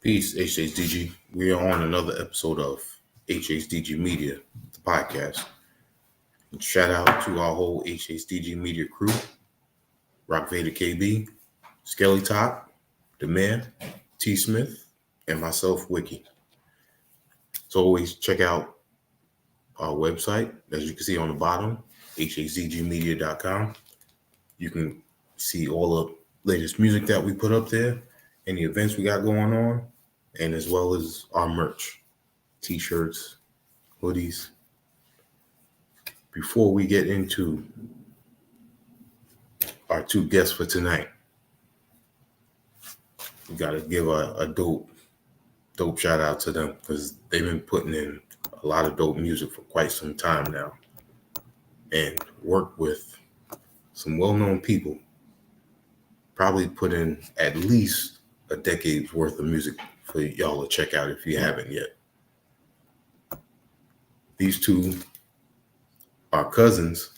Peace, HHDG. We are on another episode of HHDG Media, the podcast. And shout out to our whole HHDG Media crew, Rock Vader KB, Skelly Top, The Man, T Smith, and myself, Wiki. So always check out our website, as you can see on the bottom, hhdgmedia.com. You can see all the latest music that we put up there, any events we got going on, and as well as our merch, t-shirts, hoodies. Before we get into our two guests for tonight, we got to give a dope shout out to them because they've been putting in a lot of dope music for quite some time now and work with some well-known people. Probably put in at least a decade's worth of music for y'all to check out if you haven't yet. These two are cousins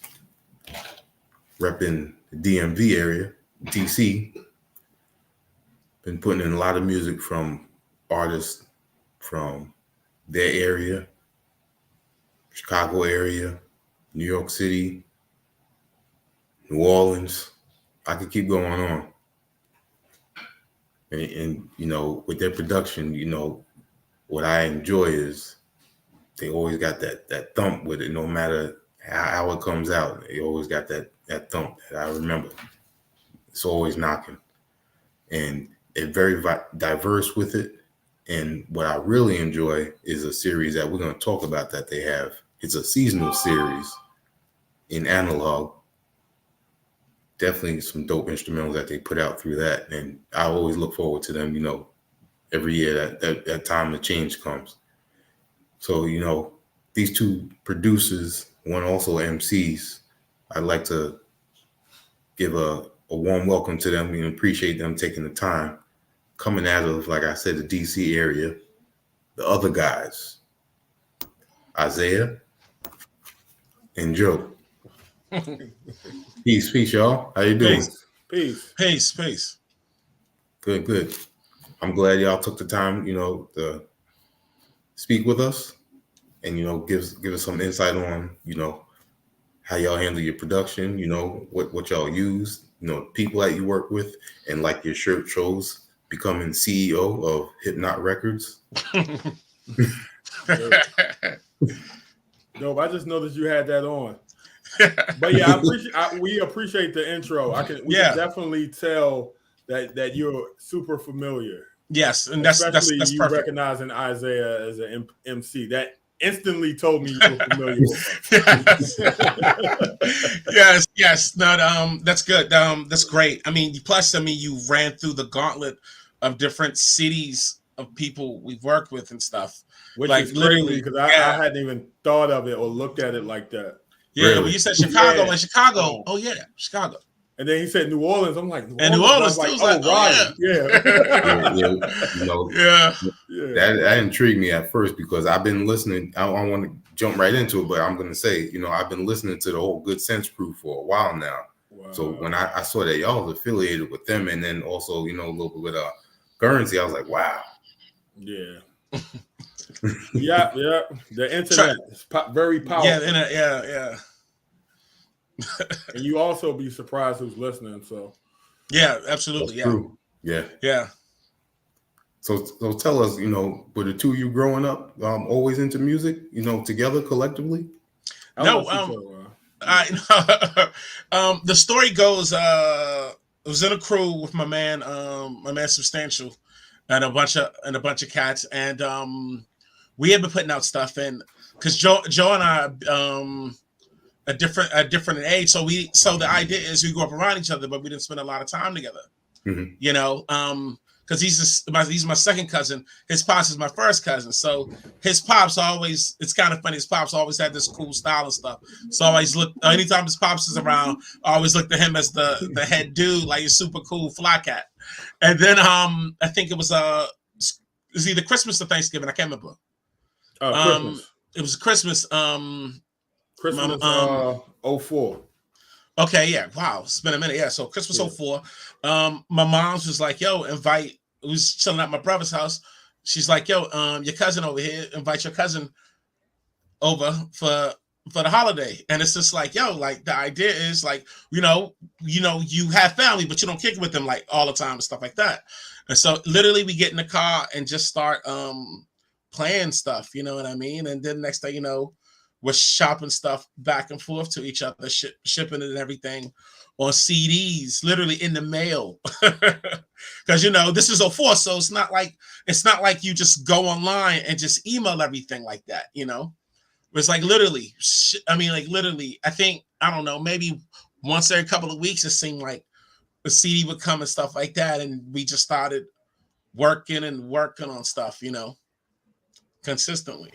repping the DMV area, DC. Been putting in a lot of music from artists from their area, Chicago area, New York City, New Orleans. I could keep going on. And you know, with their production, you know, what I enjoy is they always got that thump with it, no matter how it comes out. They always got that thump that I remember. It's always knocking. And they're very diverse with it. And what I really enjoy is a series that we're going to talk about that they have. It's a seasonal series in analog. Definitely some dope instrumentals that they put out through that. And I always look forward to them, you know, every year that time the change comes. So, you know, these two producers, one also MCs, I'd like to give a warm welcome to them and appreciate them taking the time coming out of, like I said, the DC area. The other guys, Isaiah and Joe. Peace, y'all. How you doing? Peace. Good. I'm glad y'all took the time, you know, to speak with us and, you know, give us some insight on, you know, how y'all handle your production, you know, what y'all use, you know, people that you work with, and like your shirt shows, becoming CEO of Hypnot Records. Dope. I just noticed you had that on. But yeah, we appreciate the intro. We can definitely tell that you're super familiar. Yes, and that's you perfect. Recognizing Isaiah as an MC, that instantly told me you were familiar with him. yes. No, that's good. That's great. I mean, plus, you ran through the gauntlet of different cities of people we've worked with and stuff. Which like is literally because I hadn't even thought of it or looked at it like that. Yeah, really? When you said Chicago, Chicago. Oh yeah, Chicago. And then he said New Orleans. I'm like, New Orleans. And New Orleans, I was like, right. Yeah. You know, that intrigued me at first because I've been listening. I don't want to jump right into it, but I'm going to say, you know, I've been listening to the whole Good Sense crew for a while now. Wow. So when I saw that y'all was affiliated with them, and then also, you know, a little bit with Currency, I was like, wow. Yeah. yeah. The internet is very powerful. Yeah. And you also be surprised who's listening. So yeah, absolutely. That's true. Yeah. So tell us, you know, were the two of you growing up always into music, you know, together collectively? No, the story goes, I was in a crew with my man Substantial and a bunch of cats, and we had been putting out stuff, and because Joe and I a different age, so the idea is we grew up around each other, but we didn't spend a lot of time together. Mm-hmm. You know, because he's my second cousin. His pops is my first cousin. So his pops always, it's kind of funny. His pops always had this cool style and stuff. So I always look, anytime his pops is around, I always look at him as the head dude, like a super cool fly cat. And then I think it was either Christmas or Thanksgiving. I can't remember. Christmas. It was Christmas. Christmas 04. Okay, yeah. Wow, it's been a minute. Yeah, so Christmas 04. My mom's was like, yo, invite was chilling at my brother's house. She's like, "Yo, your cousin over here. Invite your cousin over for the holiday." And it's just like, yo, like the idea is like, you have family, but you don't kick with them like all the time and stuff like that. And so literally we get in the car and just start playing stuff, you know what I mean? And then next thing you know, we're shopping stuff back and forth to each other, shipping it and everything on CDs, literally in the mail. Because this is 04, so it's not like you just go online and just email everything like that, It's like literally, I think, I don't know, maybe once every couple of weeks, it seemed like the CD would come and stuff like that. And we just started working on stuff, consistently.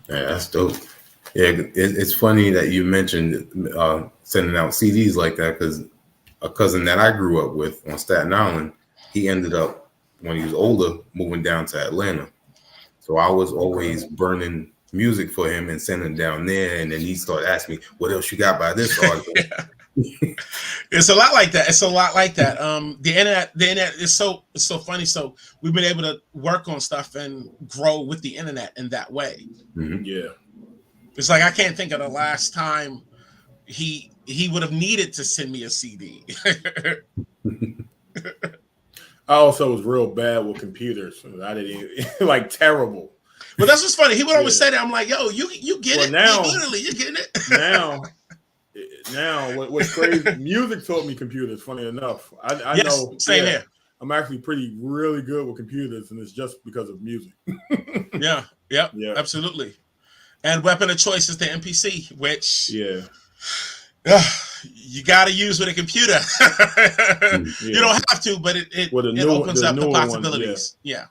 Yeah, that's dope. Yeah, it's funny that you mentioned sending out CDs like that, because a cousin that I grew up with on Staten Island, he ended up, when he was older, moving down to Atlanta. So I was always burning music for him and sending down there, and then he started asking me, "What else you got by this artist?" It's a lot like that. The internet is so funny. So we've been able to work on stuff and grow with the internet in that way. Mm-hmm. Yeah, it's like I can't think of the last time he would have needed to send me a CD. I also was real bad with computers. I didn't even, terrible. But that's what's funny. He would always say that. I'm like, yo, you get it. Now, you're getting it. now, what's crazy? Music taught me computers. Funny enough, I know. Same here. I'm actually really good with computers, and it's just because of music. Yeah, absolutely. And weapon of choice is the MPC, which you got to use with a computer. You don't have to, but it opens up the possibilities. One, yeah.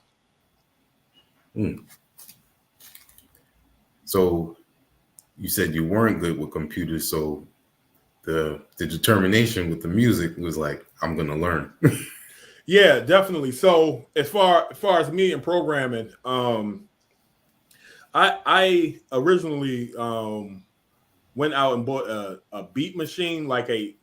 Mm. So you said you weren't good with computers, so the determination with the music was like, I'm gonna learn. Yeah, definitely. So as far as me and programming, I originally went out and bought a beat machine, a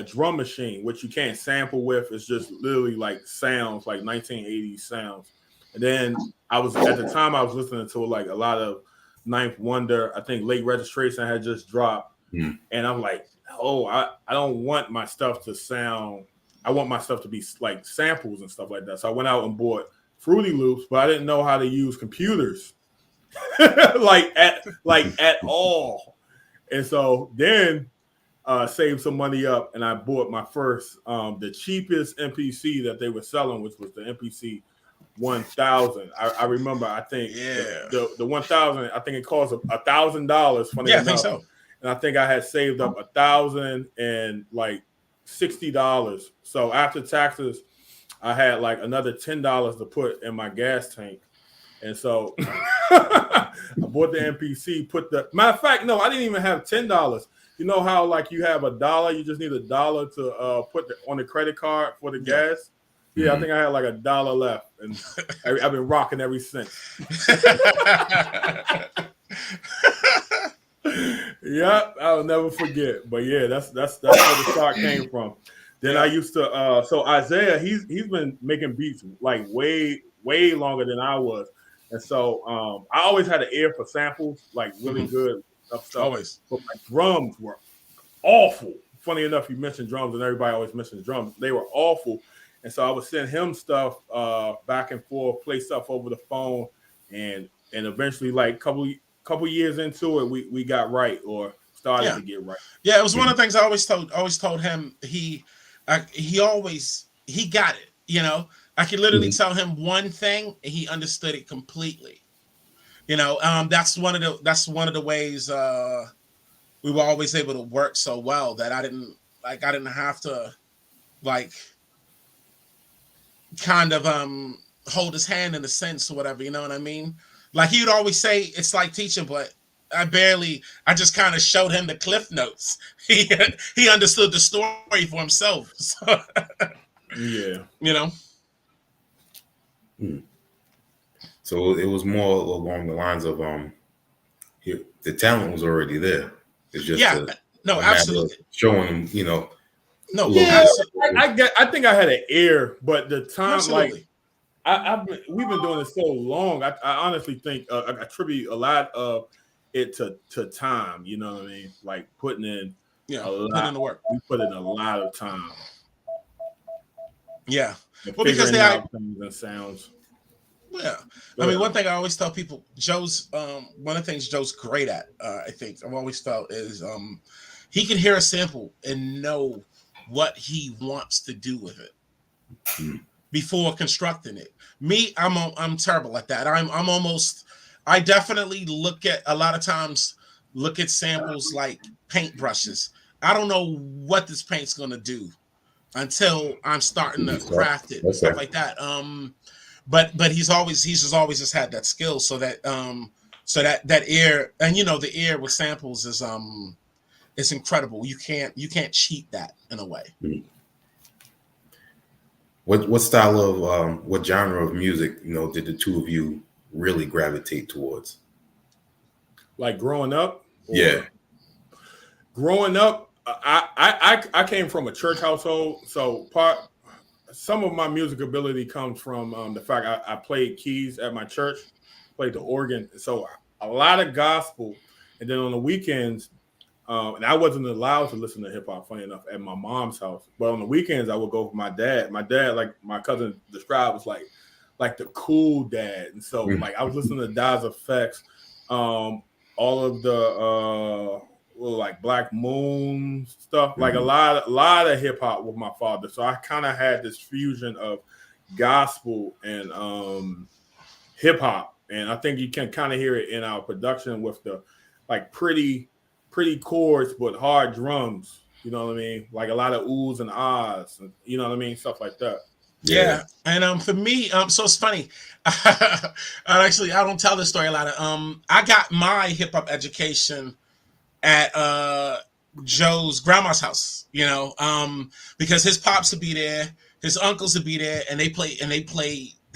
drum machine, which you can't sample with. It's just literally like sounds, like 1980s sounds. And then I was listening to a lot of Ninth Wonder. I think Late Registration had just dropped. Mm. And I'm like, I don't want my stuff to sound. I want my stuff to be like samples and stuff like that. So I went out and bought Fruity Loops, but I didn't know how to use computers at all. And so then saved some money up, and I bought my first, the cheapest MPC that they were selling, which was the MPC 1000. I remember, I think the 1000, I think it cost $1,000. Funny enough. I think so. And I think I had saved up $1,060. So after taxes, I had another $10 to put in my gas tank. And so I bought the MPC, matter of fact, no, I didn't even have $10. You know how you have $1, you just need $1 to put on the credit card for the gas? Yeah, I think I had $1 left, and I've been rocking ever since. Yeah, I'll never forget. But yeah, that's where the start came from. Then I used to so Isaiah, he's been making beats way longer than I was. And so I always had an ear for samples, really good stuff. Always. But my drums were awful. Funny enough, you mentioned drums, and everybody always mentions drums. They were awful. And so I would send him stuff back and forth, play stuff over the phone, and eventually, couple years into it, we got right, or started to get right. Yeah, it was one of the things I always told him. He got it. I could literally tell him one thing, and he understood it completely. That's one of the ways we were always able to work so well that I didn't have to kind of hold his hand in a sense or whatever, you know what I mean? He would always say it's like teaching, but I just kind of showed him the cliff notes. He understood the story for himself. So, yeah. So it was more along the lines of the talent was already there. It's just absolutely showing him, No, Yeah, absolutely. I think I had an ear, but the time, Absolutely. like we've been doing it so long. I honestly think I attribute a lot of it to time. You know what I mean? Like putting in Yeah, a put lot. in the work. We put in a lot of time Yeah. and Well, because figuring out things and sounds. yeah. I mean, Yeah. one thing I always tell people, Joe's one of the things Joe's great at, I think I've always felt is he can hear a sample and know what he wants to do with it before constructing it. Me, I'm terrible at that. I'm almost I definitely look at a lot of times look at samples like paintbrushes. I don't know what this paint's gonna do until I'm starting to craft it and stuff Okay. like that. But he's just always just had that skill so that that ear and the ear with samples is it's incredible. You can't cheat that in a way. What style of what genre of music did the two of you really gravitate towards? Like growing up, Yeah. or growing up, I came from a church household, so some of my music ability comes from the fact I played keys at my church, played the organ, so a lot of gospel, and then on the weekends, and I wasn't allowed to listen to hip hop. Funny enough, at my mom's house, but on the weekends I would go with my dad. My dad, like my cousin described, was like the cool dad, and so like I was listening to Daz Effects, all of the like Black Moon stuff, like a lot of hip hop with my father. So I kind of had this fusion of gospel and hip hop, and I think you can kind of hear it in our production with the like pretty chords but hard drums. You know what I mean? Like a lot of oohs and ahs, and you know what I mean, stuff like that. Yeah, and for me, so it's funny. I don't tell this story a lot. I got my hip hop education at Joe's grandma's house. Because his pops would be there, his uncles would be there, and they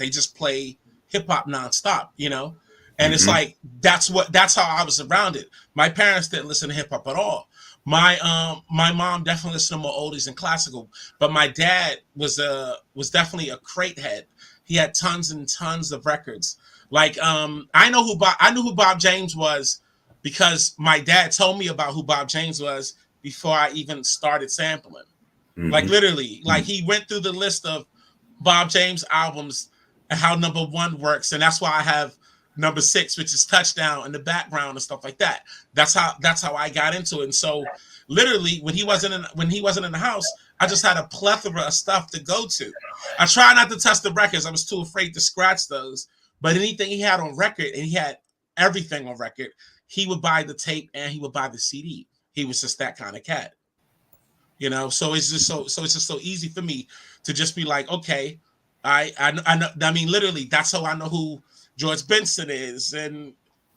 just play hip hop nonstop. And it's like that's how I was around it. My parents didn't listen to hip hop at all. My mom definitely listened to more oldies and classical, but my dad was definitely a crate head. He had tons and tons of records. Like I knew who Bob James was because my dad told me about who Bob James was before I even started sampling. Like literally, like he went through the list of Bob James albums and how number 1 works, and that's why I have number 6, which is Touchdown, in the background and stuff like that. That's how I got into it. And so literally when he wasn't in the house, I just had a plethora of stuff to go to. I try not to touch the records. I was too afraid to scratch those. But anything he had on record, and he had everything on record, he would buy the tape and he would buy the CD. He was just that kind of cat. So it's just so easy for me to just be like, okay, I know. I mean, literally, that's how I know who George Benson is and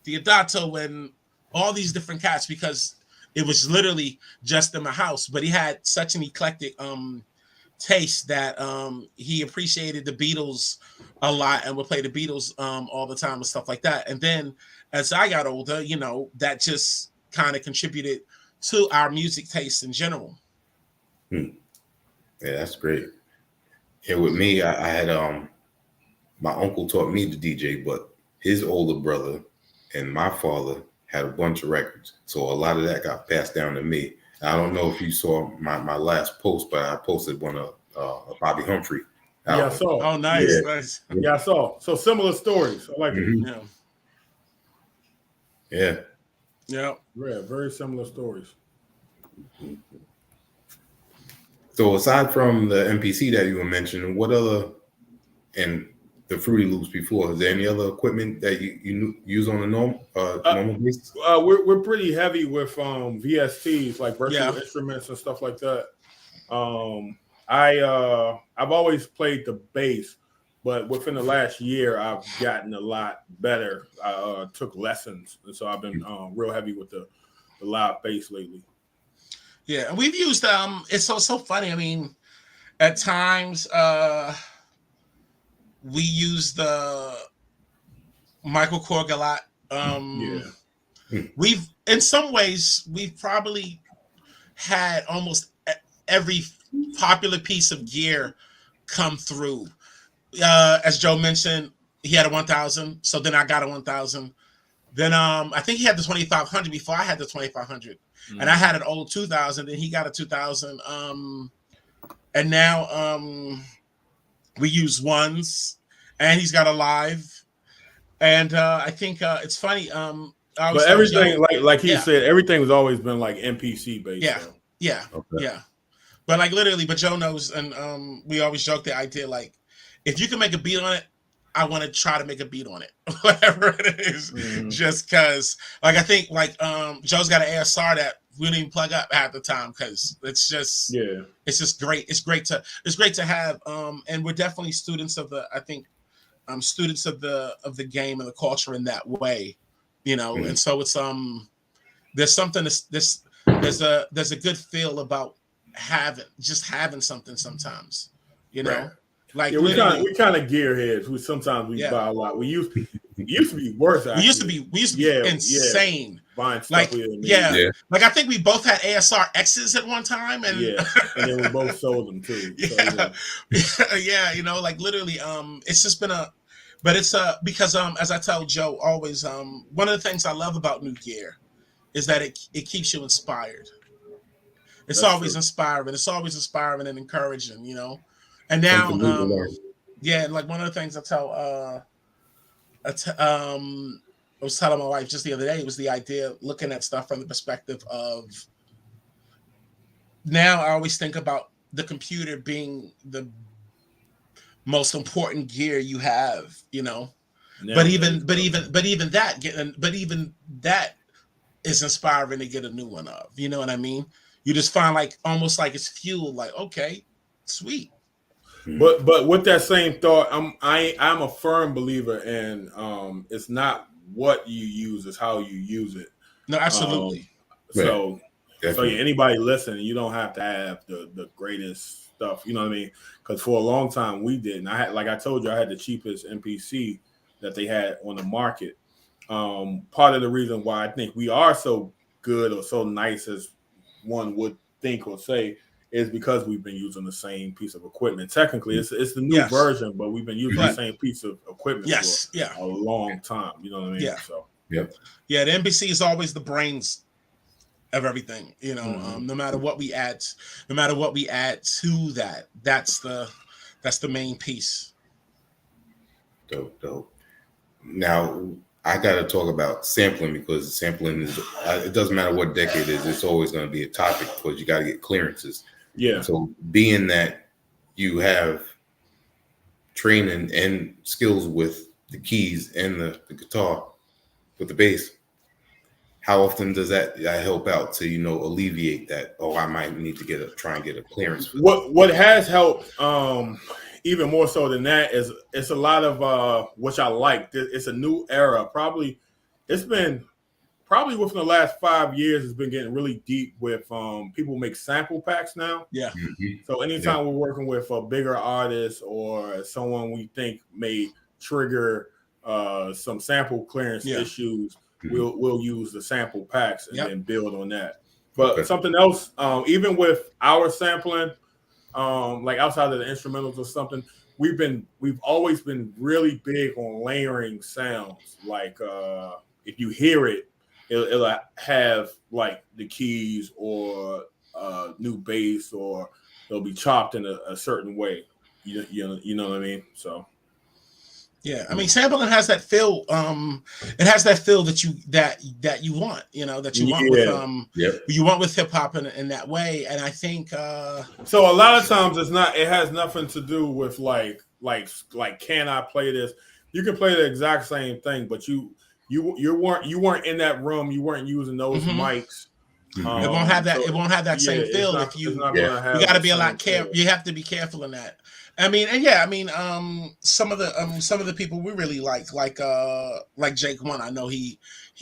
Deodato and all these different cats, because it was literally just in my house. But he had such an eclectic taste that he appreciated the Beatles a lot and would play the Beatles all the time and stuff like that. And then as I got older, that just kind of contributed to our music taste in general. Yeah, that's great. Yeah, with me, I had my uncle taught me to DJ, but his older brother and my father had a bunch of records, so a lot of that got passed down to me. I don't know if you saw my last post, but I posted one of Bobby Humphrey album. Yeah, I saw. Oh, nice, Yeah. nice. Yeah, I saw. So similar stories. I like it. Yeah. Yeah, very similar stories. So aside from the MPC that you were mentioning, what other, and the Fruity Loops before, is there any other equipment that you use on a normal basis? We're pretty heavy with VSTs, like virtual Yeah. instruments and stuff like that. I've always played the bass, but within the last year I've gotten a lot better. I took lessons, and so I've been real heavy with the live bass lately. Yeah, and we've used it's so funny. I mean, at times we use the Michael Korg a lot. We've, in some ways, we've probably had almost every popular piece of gear come through. As Joe mentioned, he had a 1000, so then I got a 1000. Then I think he had the 2500 before I had the 2500, and I had an old 2000. Then he got a 2000. And now we use ones, and he's got a live. And I think it's funny. But everything, like he yeah. said, everything has always been like NPC based. Yeah, though. yeah, Okay. yeah. But like literally, but Joe knows, and we always joke the idea like, if you can make a beat on it, I want to try to make a beat on it, whatever it is. Just because, like, I think like Joe's got an ASR that we didn't even plug up half the time because it's just it's just great. It's great to have, and we're definitely students of the, I think, students of the game and the culture in that way, you know. And so it's there's something there's a good feel about having something sometimes, you know. Right. Like we kind of gearheads. We sometimes buy a lot. We used to be worse. Actually. We used to be insane buying stuff. Like like I think we both had ASR X's at one time, and and then we both sold them too. Yeah, you know, like literally, it's just been because as I tell Joe always, one of the things I love about new gear is that it keeps you inspired. It's always inspiring. It's always inspiring and encouraging, you know. And now, like one of the things I was telling my wife just the other day was the idea of looking at stuff from the perspective of, now I always think about the computer being the most important gear you have, you know. But even that is inspiring to get a new one of, you know what I mean? You just find like almost like it's fuel, like, okay, sweet. But with that same thought, I'm a firm believer in it's not what you use, it's how you use it. No, absolutely. So anybody listening, you don't have to have the greatest stuff, you know what I mean? Because for a long time we didn't. I told you, I had the cheapest NPC that they had on the market. Part of the reason why I think we are so good or so nice as one would think or say is because we've been using the same piece of equipment. Technically, it's the new version, but we've been using the same piece of equipment for a long time. You know what I mean? Yeah. So the NPC is always the brains of everything. You know, no matter what we add to that, that's the main piece. Dope. Now I got to talk about sampling, because sampling is, it doesn't matter what decade it is, it's always going to be a topic because you got to get clearances. Yeah. So being that you have training and skills with the keys and the guitar with the bass, how often does that help out to, you know, alleviate that? Oh, I might need to try and get a clearance for what has helped even more so than that is it's a lot of which I like. It's a new era. It's been within the last 5 years, it's been getting really deep with people make sample packs now. Yeah. So anytime we're working with a bigger artist or someone we think may trigger some sample clearance issues, we'll use the sample packs and then build on that. But something else, even with our sampling, like outside of the instrumentals or something, we've always been really big on layering sounds. Like if you hear it, it'll have like the keys or new bass, or it'll be chopped in a certain way. You know what I mean? So yeah, I mean, sampling has that feel. It has that feel that you want, you know, that you want with you want with hip hop in that way. And I think so. A lot of times it's not. It has nothing to do with like can I play this? You can play the exact same thing, but you weren't in that room. You weren't using those mics. It won't have that. It won't have that same feel if you. You got to be a lot careful. You have to be careful in that. I mean, and some of the people we really like Jake One. I know he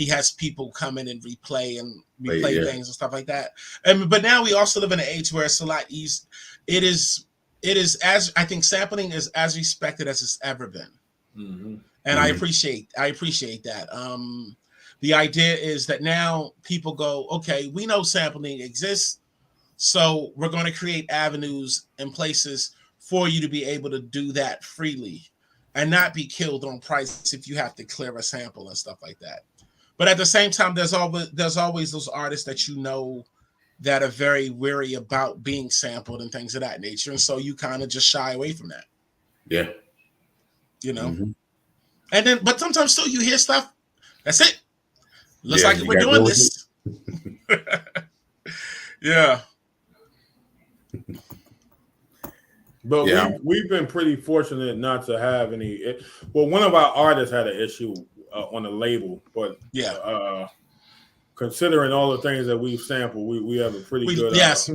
has people come in and replay things and stuff like that. But now we also live in an age where it's a lot easier. It is as I think sampling is as respected as it's ever been, and I appreciate that. The idea is that now people go, okay, we know sampling exists, So we're going to create avenues and places for you to be able to do that freely and not be killed on price if you have to clear a sample and stuff like that. But at the same time, there's always those artists that you know that are very weary about being sampled and things of that nature. And so you kind of just shy away from that. Yeah. You know? Mm-hmm. And then, but sometimes still you hear stuff. That's it. Looks Yeah, like you we're gotta doing go with this. Yeah. But Yeah. we've been pretty fortunate not to have any. Well, one of our artists had an issue on the label, but Yeah. Considering all the things that we've sampled, we have a pretty good. Yes.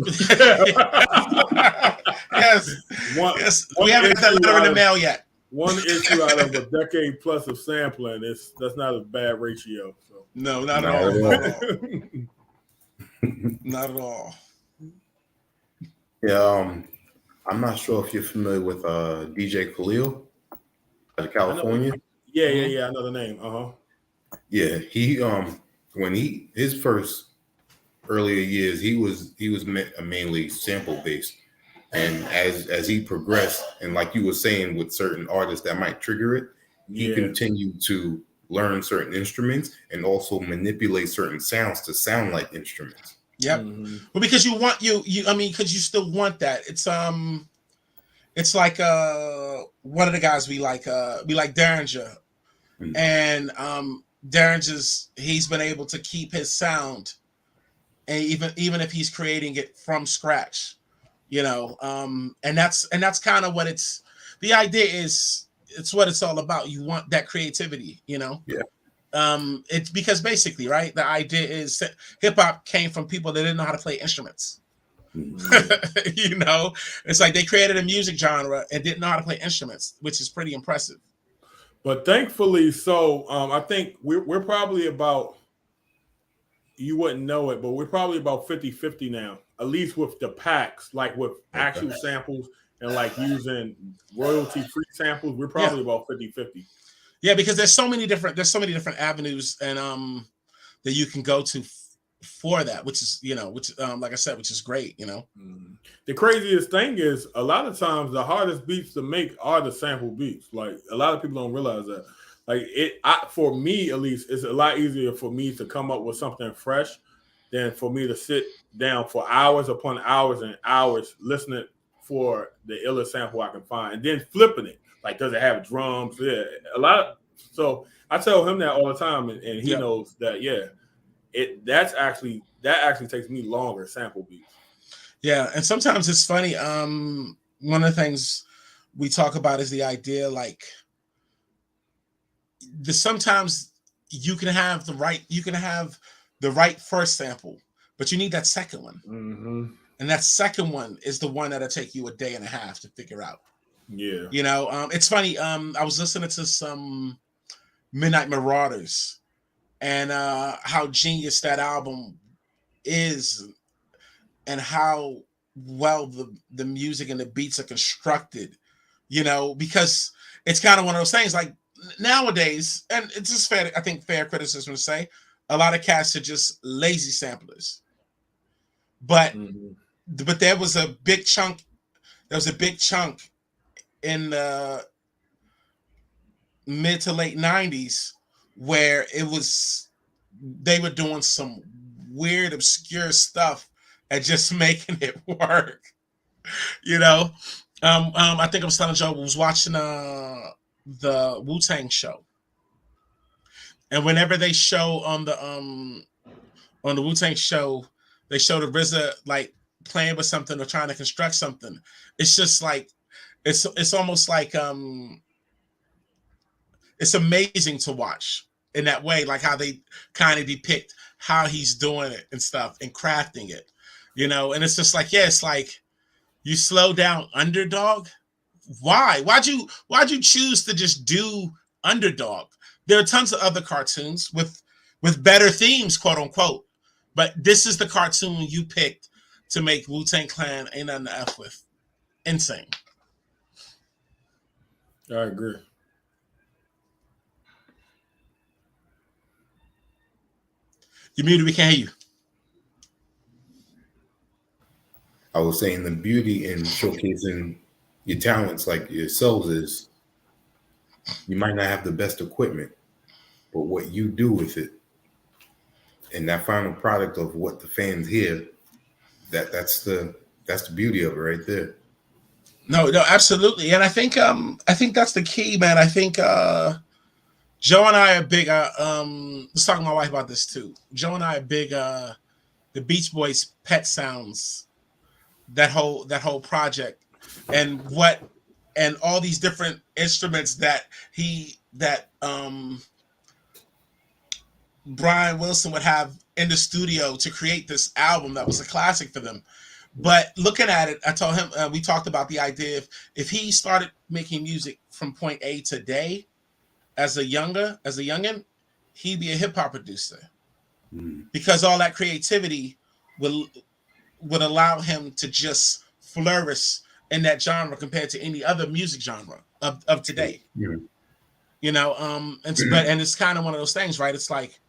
Yes. Yes. We haven't got that letter in the mail yet. One issue out of a decade plus of sampling that's not a bad ratio. So. No, not at all. Not at all. Not at all. Yeah. I'm not sure if you're familiar with DJ Khalil out of California. Yeah. I know the name. Yeah, he when his first earlier years, he was mainly sample based, and as he progressed, and like you were saying with certain artists that might trigger it, he continued to learn certain instruments and also manipulate certain sounds to sound like instruments. Yep. Mm-hmm. Well, because you want because you still want that. It's like one of the guys we like Derringer, and Derringer's he's been able to keep his sound, and even if he's creating it from scratch, and that's kind of what the idea is. It's what it's all about. You want that creativity, Yeah. It's because basically, right, the idea is hip hop came from people that didn't know how to play instruments. It's like they created a music genre and didn't know how to play instruments, which is pretty impressive. But thankfully, I think we're probably about, you wouldn't know it, but we're probably about 50-50 now, at least with the packs, like with actual samples and like using royalty-free samples. We're probably about 50-50. Yeah, because there's so many different avenues and that you can go to for that, which is like I said, which is great. The craziest thing is a lot of times the hardest beats to make are the sample beats. Like a lot of people don't realize that. Like for me at least, it's a lot easier for me to come up with something fresh than for me to sit down for hours upon hours and hours listening for the illest sample I can find and then flipping it. Like, does it have drums? Yeah, so I tell him that all the time, and he knows that. Yeah, that actually takes me longer sample beats. Yeah, and sometimes it's funny. One of the things we talk about is the idea, like sometimes you can have the right first sample, but you need that second one, and that second one is the one that'll take you a day and a half to figure out. Yeah, it's funny. I was listening to some Midnight Marauders and how genius that album is and how well the music and the beats are constructed, because it's kind of one of those things like nowadays, and it's just fair criticism to say a lot of cats are just lazy samplers. But there was a big chunk in the mid to late 90s where they were doing some weird obscure stuff and just making it work. I think I was telling Joe, I was watching the Wu-Tang show, and whenever they show on the Wu-Tang show, they show the RZA like playing with something or trying to construct something. It's just like it's almost like it's amazing to watch in that way, like how they kind of depict how he's doing it and stuff and crafting it, and it's just like, it's like you slow down Underdog. Why? Why'd you choose to just do Underdog? There are tons of other cartoons with better themes, quote unquote, but this is the cartoon you picked to make Wu-Tang Clan ain't nothing to F with. Insane. I agree. You muted, we can't hear you. I was saying the beauty in showcasing your talents like yourselves is you might not have the best equipment, but what you do with it and that final product of what the fans hear, that's the beauty of it right there. No, absolutely. And I think that's the key, man. I think Joe and I are big was talking to my wife about this too. Joe and I are big the Beach Boys Pet Sounds, that whole project, and all these different instruments that Brian Wilson would have in the studio to create this album that was a classic for them. But looking at it, I told him, we talked about the idea if he started making music from point A today as a youngin, he'd be a hip hop producer, because all that creativity would allow him to just flourish in that genre compared to any other music genre of today. Yeah. You know, and it's kind of one of those things, right? It's like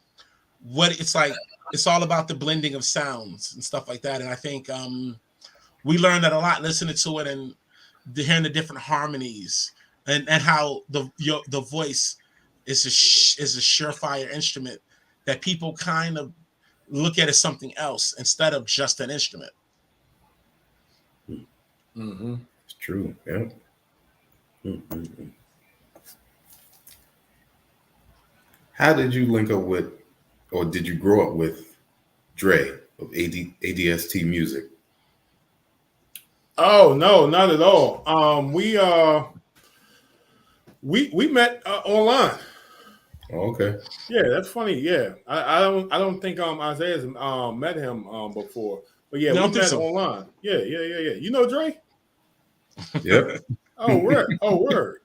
it's all about the blending of sounds and stuff like that. And I think we learned that a lot listening to it and hearing the different harmonies and how the voice is a surefire instrument that people kind of look at as something else instead of just an instrument. Mm-hmm. It's true. Yeah. Mm-hmm. How did you link up with, or did you grow up with Dre of ADST Music? Oh no, not at all. We met online. Oh, okay. Yeah, that's funny. Yeah, I don't think Isaiah's met him before, but yeah, we met online. Yeah. You know Dre? Yep. Oh word.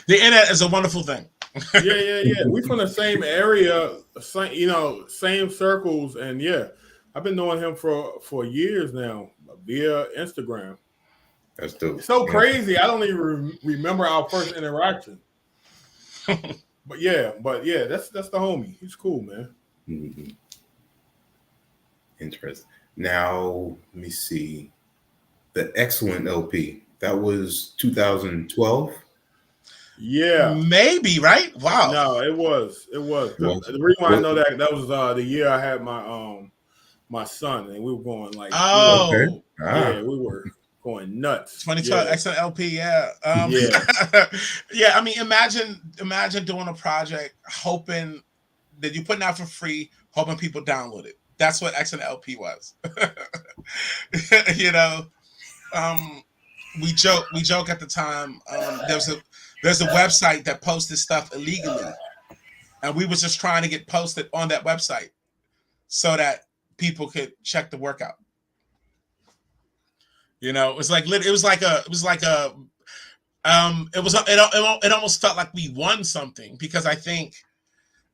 The internet is a wonderful thing. Yeah. We from the same area, same circles, and yeah, I've been knowing him for years now via Instagram. That's dope. It's so crazy. I don't even remember our first interaction. But yeah, that's the homie. He's cool, man. Mm-hmm. Interesting. Now, let me see. The Excellent LP. That was 2012. Yeah, maybe, right? Wow. No, it was. The reason why I know that was the year I had my son, and we were going like, okay. Yeah, we were going nuts. 2012 Excellent LP, yeah. Yeah. I mean, imagine doing a project, hoping that you're putting out for free, hoping people download it. That's what Excellent LP was. You know, we joke at the time. There's a website that posted stuff illegally, and we was just trying to get posted on that website so that people could check the work out. You know, it almost felt like we won something, because I think,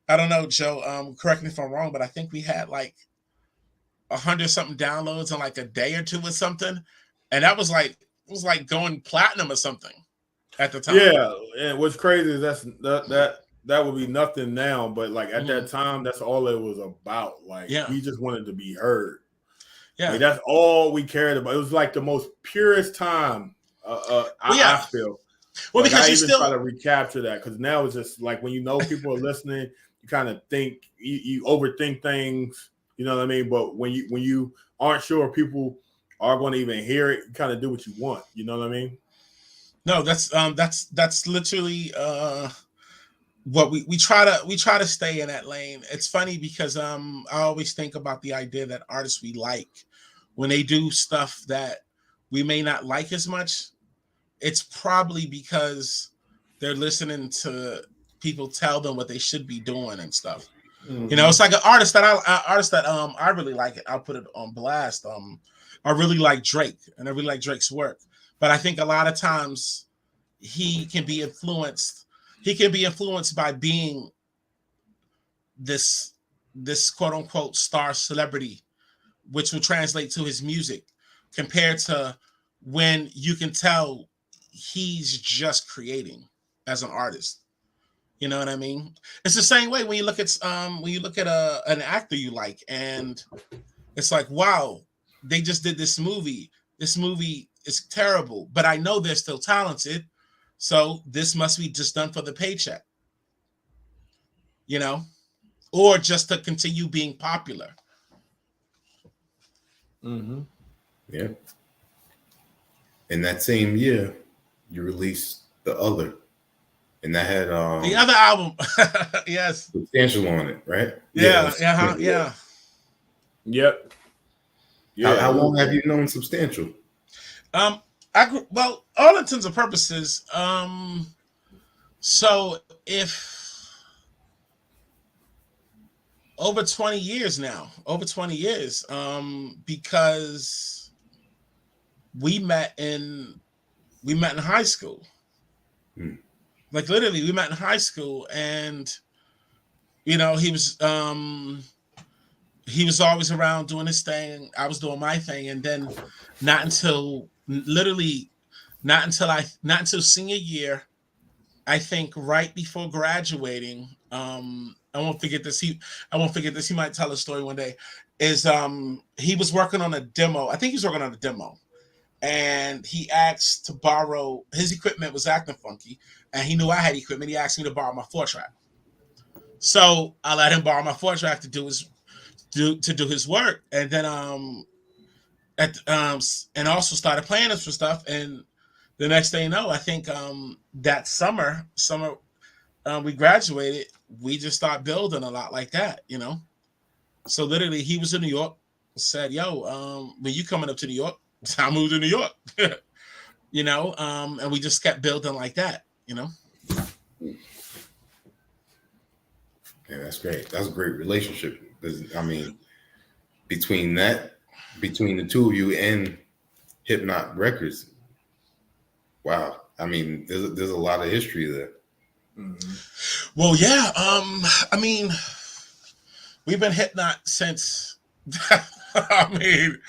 I don't know, Joe, correct me if I'm wrong, but I think we had like 100 something downloads in like a day or two or something, and it was like going platinum or something at the time. Yeah, and what's crazy is that would be nothing now, but like at that time, that's all it was about. Like, we just wanted to be heard. Yeah, like, that's all we cared about. It was like the most purest time. I feel. Well, like, because I you even still try to recapture that, because now it's just like when you know people are listening, you kind of think you overthink things. You know what I mean? But when you aren't sure people are going to even hear it, you kind of do what you want. You know what I mean? No, that's literally what we try to stay in that lane. It's funny because I always think about the idea that artists we like, when they do stuff that we may not like as much, it's probably because they're listening to people tell them what they should be doing and stuff. Mm-hmm. You know, it's like an artist that I really like it. I'll put it on blast. I really like Drake, and I really like Drake's work. But I think a lot of times he can be influenced by being this quote unquote star celebrity, which will translate to his music, compared to when you can tell he's just creating as an artist. You know what I mean? It's the same way when you look at an actor you like, and it's like, wow, they just did this movie, this movie is terrible, but I know they're still talented, so this must be just done for the paycheck, or just to continue being popular. Mm-hmm. Yeah. In that same year, you released The Other, and that had the other album. Yes. Substantial on it, right? Yeah. Yep. Yeah. How long have you known Substantial? Well, all intents and purposes. So if over 20 years now, because we met in high school. Like literally, we met in high school, and he was always around doing his thing. I was doing my thing, and then not until senior year, I think right before graduating, I won't forget this. He might tell a story one day. Is he was working on a demo. I think he was working on a demo, and he asked to borrow his equipment. Was acting funky, and he knew I had equipment. He asked me to borrow my 4-track. So I let him borrow my 4-track to do his work, and then and also started playing this for stuff. And the next thing you know, I think that summer we graduated, we just started building a lot like that, So literally, he was in New York, said, "Yo, when you coming up to New York?" So I moved to New York, and we just kept building like that, Yeah, that's great. That's a great relationship. I mean, between the two of you and Hypnot Records, wow. I mean, there's a lot of history there. Mm-hmm. Well, yeah. I mean, we've been Hypnot since. I mean,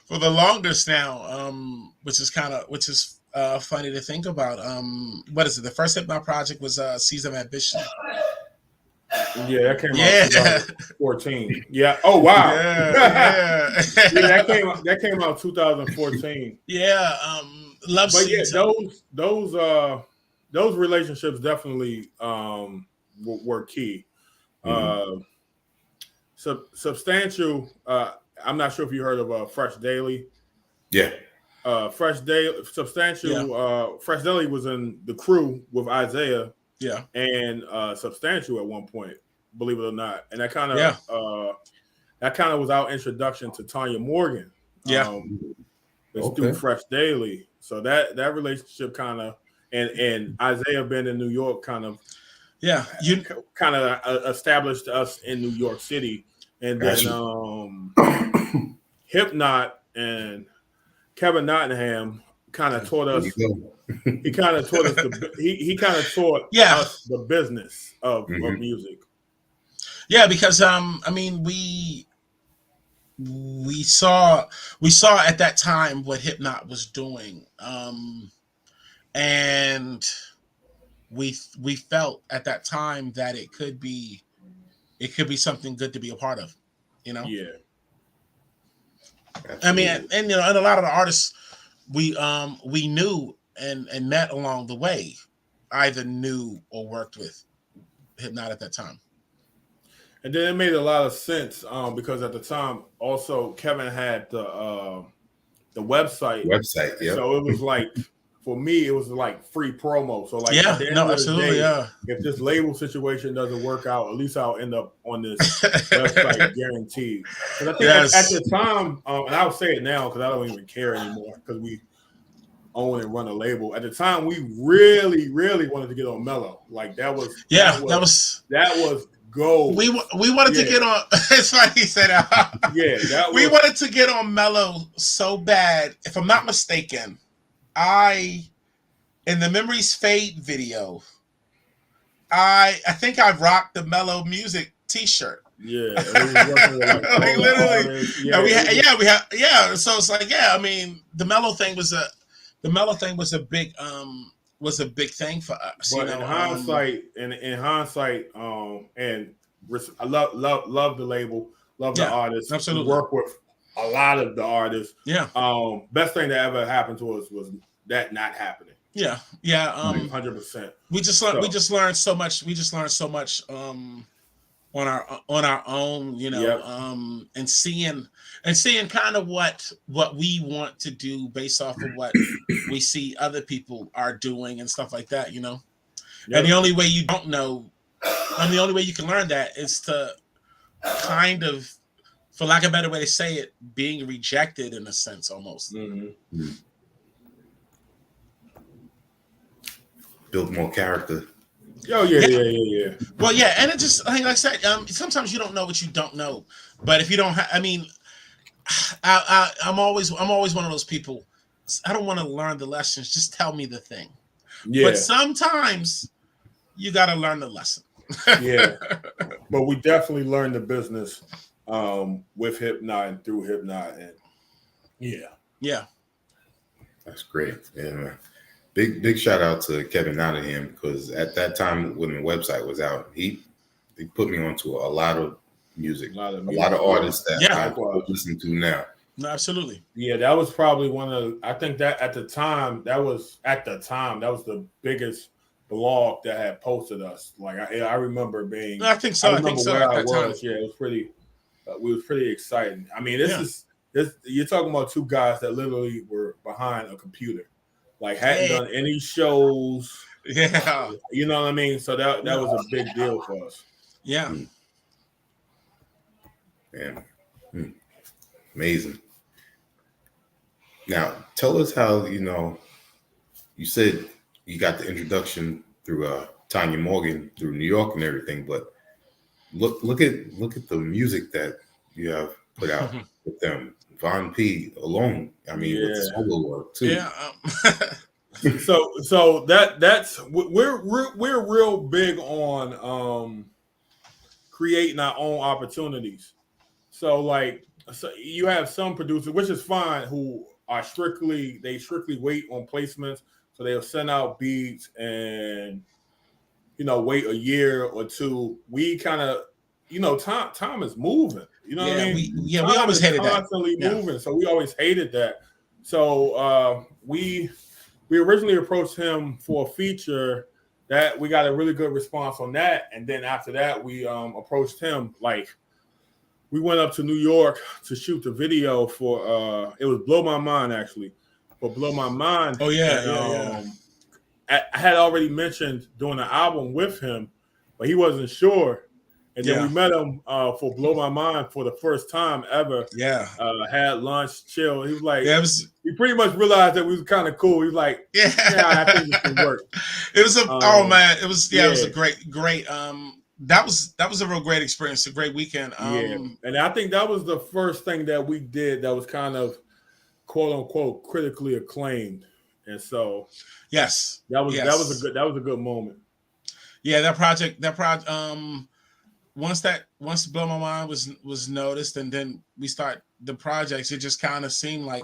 for the longest now. Which is funny to think about. What is it? The first Hypnot project was Seeds of Ambition. Yeah, that came out 2014. Yeah. Oh wow. Yeah. that came out 2014. Yeah. Love. But yeah, those relationships definitely were key. Mm-hmm. Substantial. I'm not sure if you heard of Fresh Daily. Yeah. Fresh Daily. Substantial. Yeah. Fresh Daily was in the crew with Isaiah. Yeah. And Substantial at one point, believe it or not, and that kind of was our introduction to Tanya Morgan. Yeah. Through Fresh Daily. So that relationship kind of and Isaiah being in New York kind of established us in New York City, and then Hypnot and Kevin Nottingham kind of taught us. He kind of taught us us the business of music. Yeah, because I mean we saw at that time what Hypnot was doing, and we felt at that time that it could be something good to be a part of, Yeah. Absolutely. I mean, and a lot of the artists we knew and met along the way either knew or worked with Hypnot at that time. And then it made a lot of sense because at the time also Kevin had the website. Yeah. So it was like, for me, it was like free promo. So like, absolutely, if this label situation doesn't work out, at least I'll end up on this website guaranteed. Because I think at the time, and I'll say it now because I don't even care anymore because we own and run a label. At the time, we really, really wanted to get on Mellow. Like that was gold. We wanted to get on. It's funny he said that. We wanted to get on Mellow so bad. If I'm not mistaken, in the Memories Fade video, I think I rocked the Mellow Music T-shirt. Yeah, it was like literally. So it's like, I mean, the Mellow thing was a big thing for us. But in hindsight, and I love the label, love the artists. Absolutely. We work with a lot of the artists. Yeah. Best thing that ever happened to us was that not happening. Yeah. 100%. We just learned so much. We just learned so much on our own, and seeing kind of what we want to do based off of what we see other people are doing and stuff like that, Yep. And the only way you don't know, and the only way you can learn that is to kind of, for lack of a better way to say it, being rejected in a sense almost. Mm-hmm. Build more character. Oh yeah. Well, yeah, and it just like I said, sometimes you don't know what you don't know. But if you don't have, I'm always one of those people. I don't want to learn the lessons. Just tell me the thing. Yeah. But sometimes you got to learn the lesson. Yeah. But we definitely learned the business with Hypnot and through Hypnot, and yeah. That's great. Yeah, man. Big shout out to Kevin Nottingham, because at that time when the website was out, he put me onto a lot of music, a lot of artists that I listen to now. No, absolutely. Yeah, that was probably one of. I think that at the time that was the biggest blog that had posted us. Like I remember being. I think so. I remember where I was. Time. Yeah, it was pretty. We was pretty exciting. I mean, this. You're talking about two guys that literally were behind a computer. Like hadn't done any shows. Yeah. You know what I mean? So that was a big deal for us. Yeah. Yeah. Amazing. Now, tell us how, you said you got the introduction through Tanya Morgan through New York and everything, but look at the music that you have put out with them. Von P alone, with the solo work too. Yeah. So that's we're real big on creating our own opportunities. So you have some producers, which is fine, who are strictly wait on placements. So they'll send out beats and wait a year or two. We kind of time is moving. You know what I mean? We always hated that. Constantly moving, so we always hated that. So we originally approached him for a feature that we got a really good response on that, and then after that we approached him. Like we went up to New York to shoot the video for it was Blow My Mind actually, for Blow My Mind. Oh yeah, I had already mentioned doing the album with him, but he wasn't sure. And then we met him for Blow My Mind for the first time ever. Yeah. Had lunch, chill. He was like, he pretty much realized that we was kind of cool. He was like, I think this can work. It was it was a great that was a real great experience, a great weekend. And I think that was the first thing that we did that was kind of quote unquote critically acclaimed. And so that was a good moment. Yeah, that project once Blow My Mind was noticed, and then we start the projects, it just kind of seemed like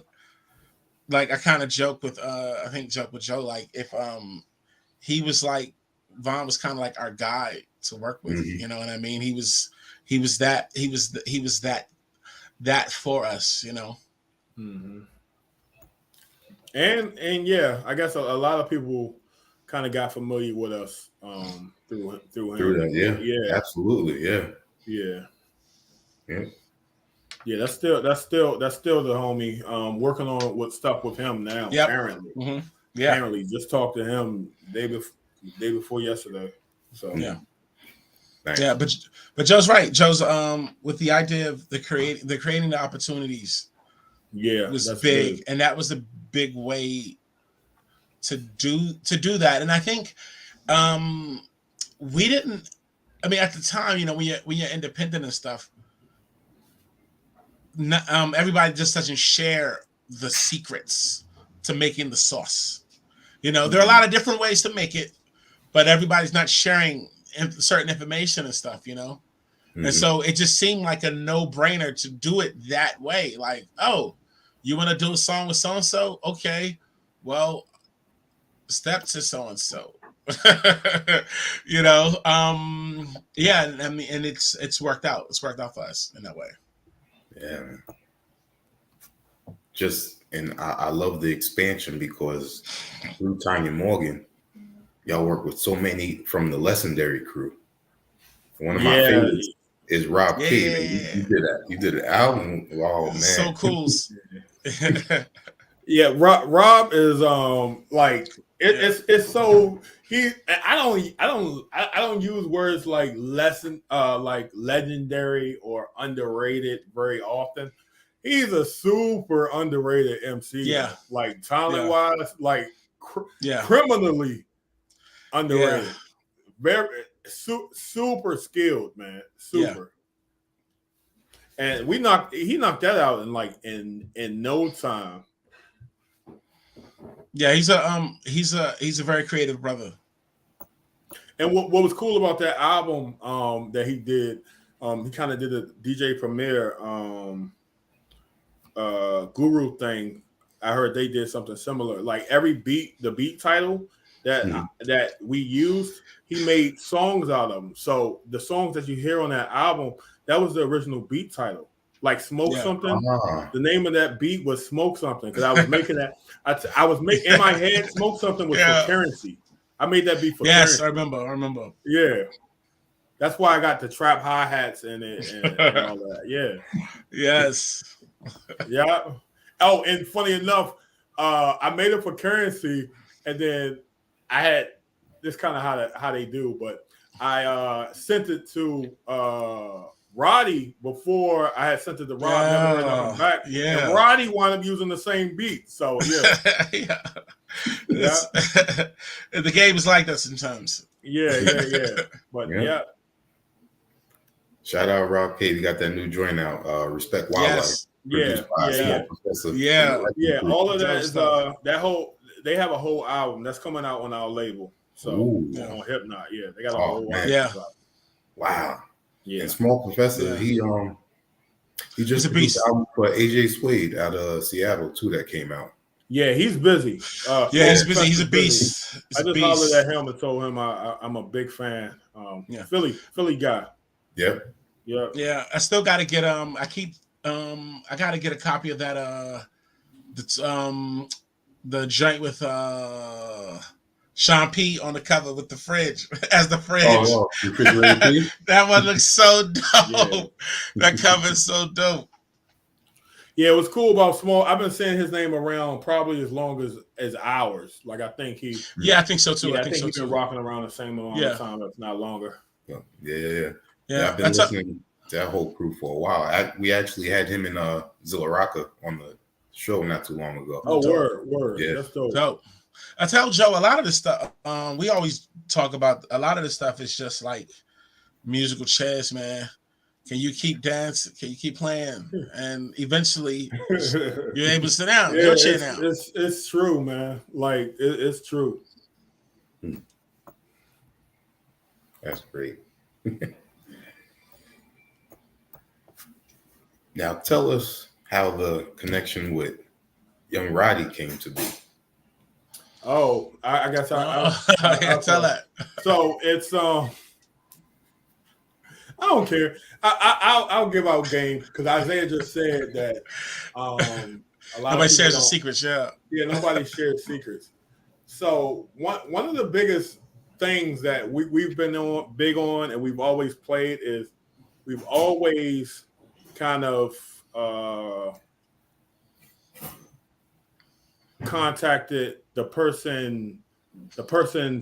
I kind of joke with Joe, like if he was like Von was kind of like our guy to work with. Mm-hmm. You know what I mean? He was that for us, Mm-hmm. And yeah, I guess a lot of people kind of got familiar with us through him. Through that, yeah, absolutely, yeah. That's still the homie. Working on what stuff with him now. Yep. Apparently, apparently, just talked to him day before yesterday. So Nice. Yeah, but Joe's right. Joe's with the idea of the creating the opportunities. Yeah, was big, good. And that was a big way to do that. And I think we didn't. I mean, at the time, when you're independent and stuff, everybody just doesn't share the secrets to making the sauce. There are a lot of different ways to make it, but everybody's not sharing certain information and stuff. Mm-hmm. And so it just seemed like a no-brainer to do it that way. Like, oh, you want to do a song with so-and-so? Okay, well, step to so-and-so. Yeah, and I mean, and it's worked out. It's worked out for us in that way. Yeah, man. and I love the expansion because through Tanya Morgan, y'all work with so many from the Legendary crew. One of my favorites is Rob K. Man. You did an album. Oh man, so cool. Yeah, Rob is like it's so I don't use words like like legendary or underrated very often. He's a super underrated MC. Yeah, like talent wise, like criminally underrated. Very super skilled, man. Super. And he knocked that out in no time. Yeah, he's a very creative brother. And what was cool about that album that he did, he kind of did a DJ Premier Guru thing. I heard they did something similar. Like every beat, the beat title that we used, he made songs out of them. So the songs that you hear on that album, that was the original beat title. Like Smoke Something. The name of that beat was Smoke Something because I was making that. I was making in my head Smoke Something was for Currency. I made that beat for Currency. I remember. Yeah, that's why I got the trap hi hats in it and all that. Yeah. Yes. Yeah. Oh, and funny enough, I made it for Currency, and then I had this kind of how they do, but I sent it to Roddy before I had sent it to Rob. Never heard nothing back. Yeah. And Roddy wound up using the same beat. So yeah. The game is like that sometimes. Yeah. But yeah. Shout out Rob K. We got that new joint out. Respect Wildlife. Yes. Yeah. All of that is they have a whole album that's coming out on our label. So on Hypnot, they got a whole album. Wow. Yeah. And Small Professor, he just produced an album for AJ Suede out of Seattle too that came out. Yeah, he's busy. He's busy. He's a beast. I just hollered at him and told him I'm a big fan. Philly guy. Yep. Yeah, I still got to get I got to get a copy of that the joint with Sean P on the cover with the fridge as the fridge. Oh, that one looks so dope. That cover is so dope. Yeah, it was cool about Small. I've been saying his name around probably as long as ours. Like I think he. Yeah, I think so too. Yeah, I think he's been rocking around the same amount of time, if not longer. Yeah. I've been listening to that whole crew for a while. We actually had him in Zilla Rocca on the show not too long ago. Oh, word. Yeah. That's dope. I tell Joe a lot of this stuff. We always talk about a lot of this stuff is just like musical chairs, man. Can you keep dancing? Can you keep playing? And eventually, you're able to sit down. Your chair now. It's true, man. Like it's true. That's great. Now tell us how the connection with Young Roddy came to be. Oh, I guess I'll tell that. So it's I don't care. I'll give out game because Isaiah just said that a lot nobody of shares the secrets. Yeah, nobody shares secrets. So one of the biggest things that we've been big on and we've always played is we've always kind of contacted the persons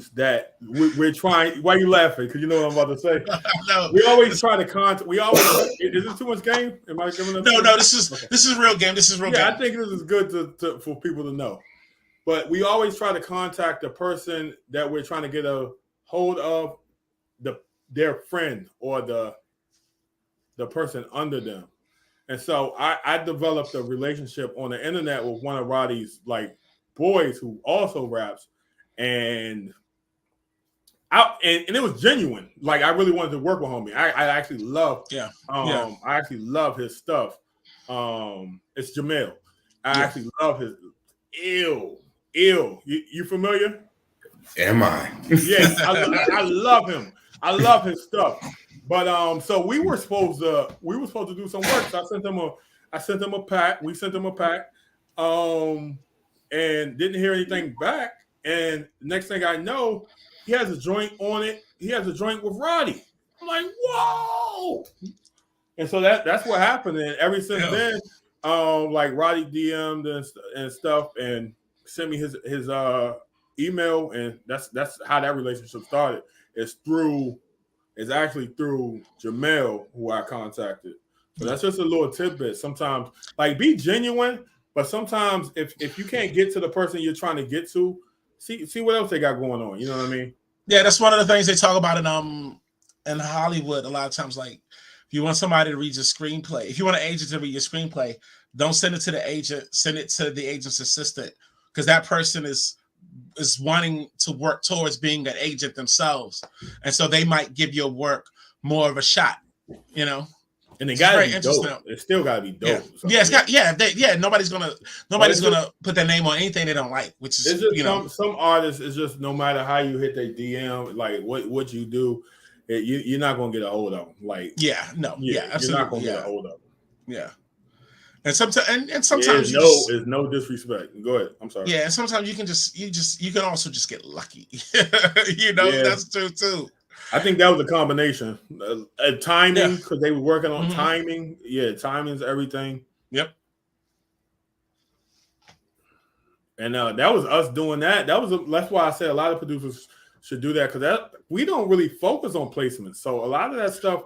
that we're trying. Why are you laughing? Because you know what I'm about to say. No, we always try to contact. We always. Is this too much game? Am I giving up? No. This is real game. This is real game. I think this is good for people to know. But we always try to contact the person that we're trying to get a hold of, their friend or the person under them. And so I developed a relationship on the internet with one of Roddy's like boys who also raps, and it was genuine. Like I really wanted to work with homie. I actually love I actually love his stuff. It's Jamel. I actually love his ill. You familiar? Am I? Yes, I love him. I love his stuff. But so we were supposed to do some work. So I sent him a pack. We sent him a pack. and didn't hear anything back. And next thing I know, he has a joint on it. He has a joint with Roddy. I'm like, whoa! And so that's what happened. And ever since then, like Roddy DM'd and stuff, and sent me his email, and that's how that relationship started. It's actually through Jamel, who I contacted. So that's just a little tidbit. Sometimes, like, be genuine, but sometimes if you can't get to the person you're trying to get to, see what else they got going on. You know what I mean? Yeah, that's one of the things they talk about in Hollywood a lot of times. Like, if you want somebody to read your screenplay, if you want an agent to read your screenplay, don't send it to the agent. Send it to the agent's assistant, because that person is wanting to work towards being an agent themselves, and so they might give your work more of a shot. You know. And it got to be dope. It still got to be dope. Nobody's gonna put their name on anything they don't like. Which is, it's just some artists. It's just no matter how you hit their DM, like what you do, you're not gonna get a hold of them. Like absolutely. You're not gonna get a hold of them. Yeah, and sometimes there's no disrespect. Go ahead. I'm sorry. Yeah, and sometimes you can also just get lucky. That's true too. I think that was a combination. Timing, because they were working on timing. Yeah, timing's everything. Yep. And that was us doing that. That's why I said a lot of producers should do that, because we don't really focus on placement. So a lot of that stuff,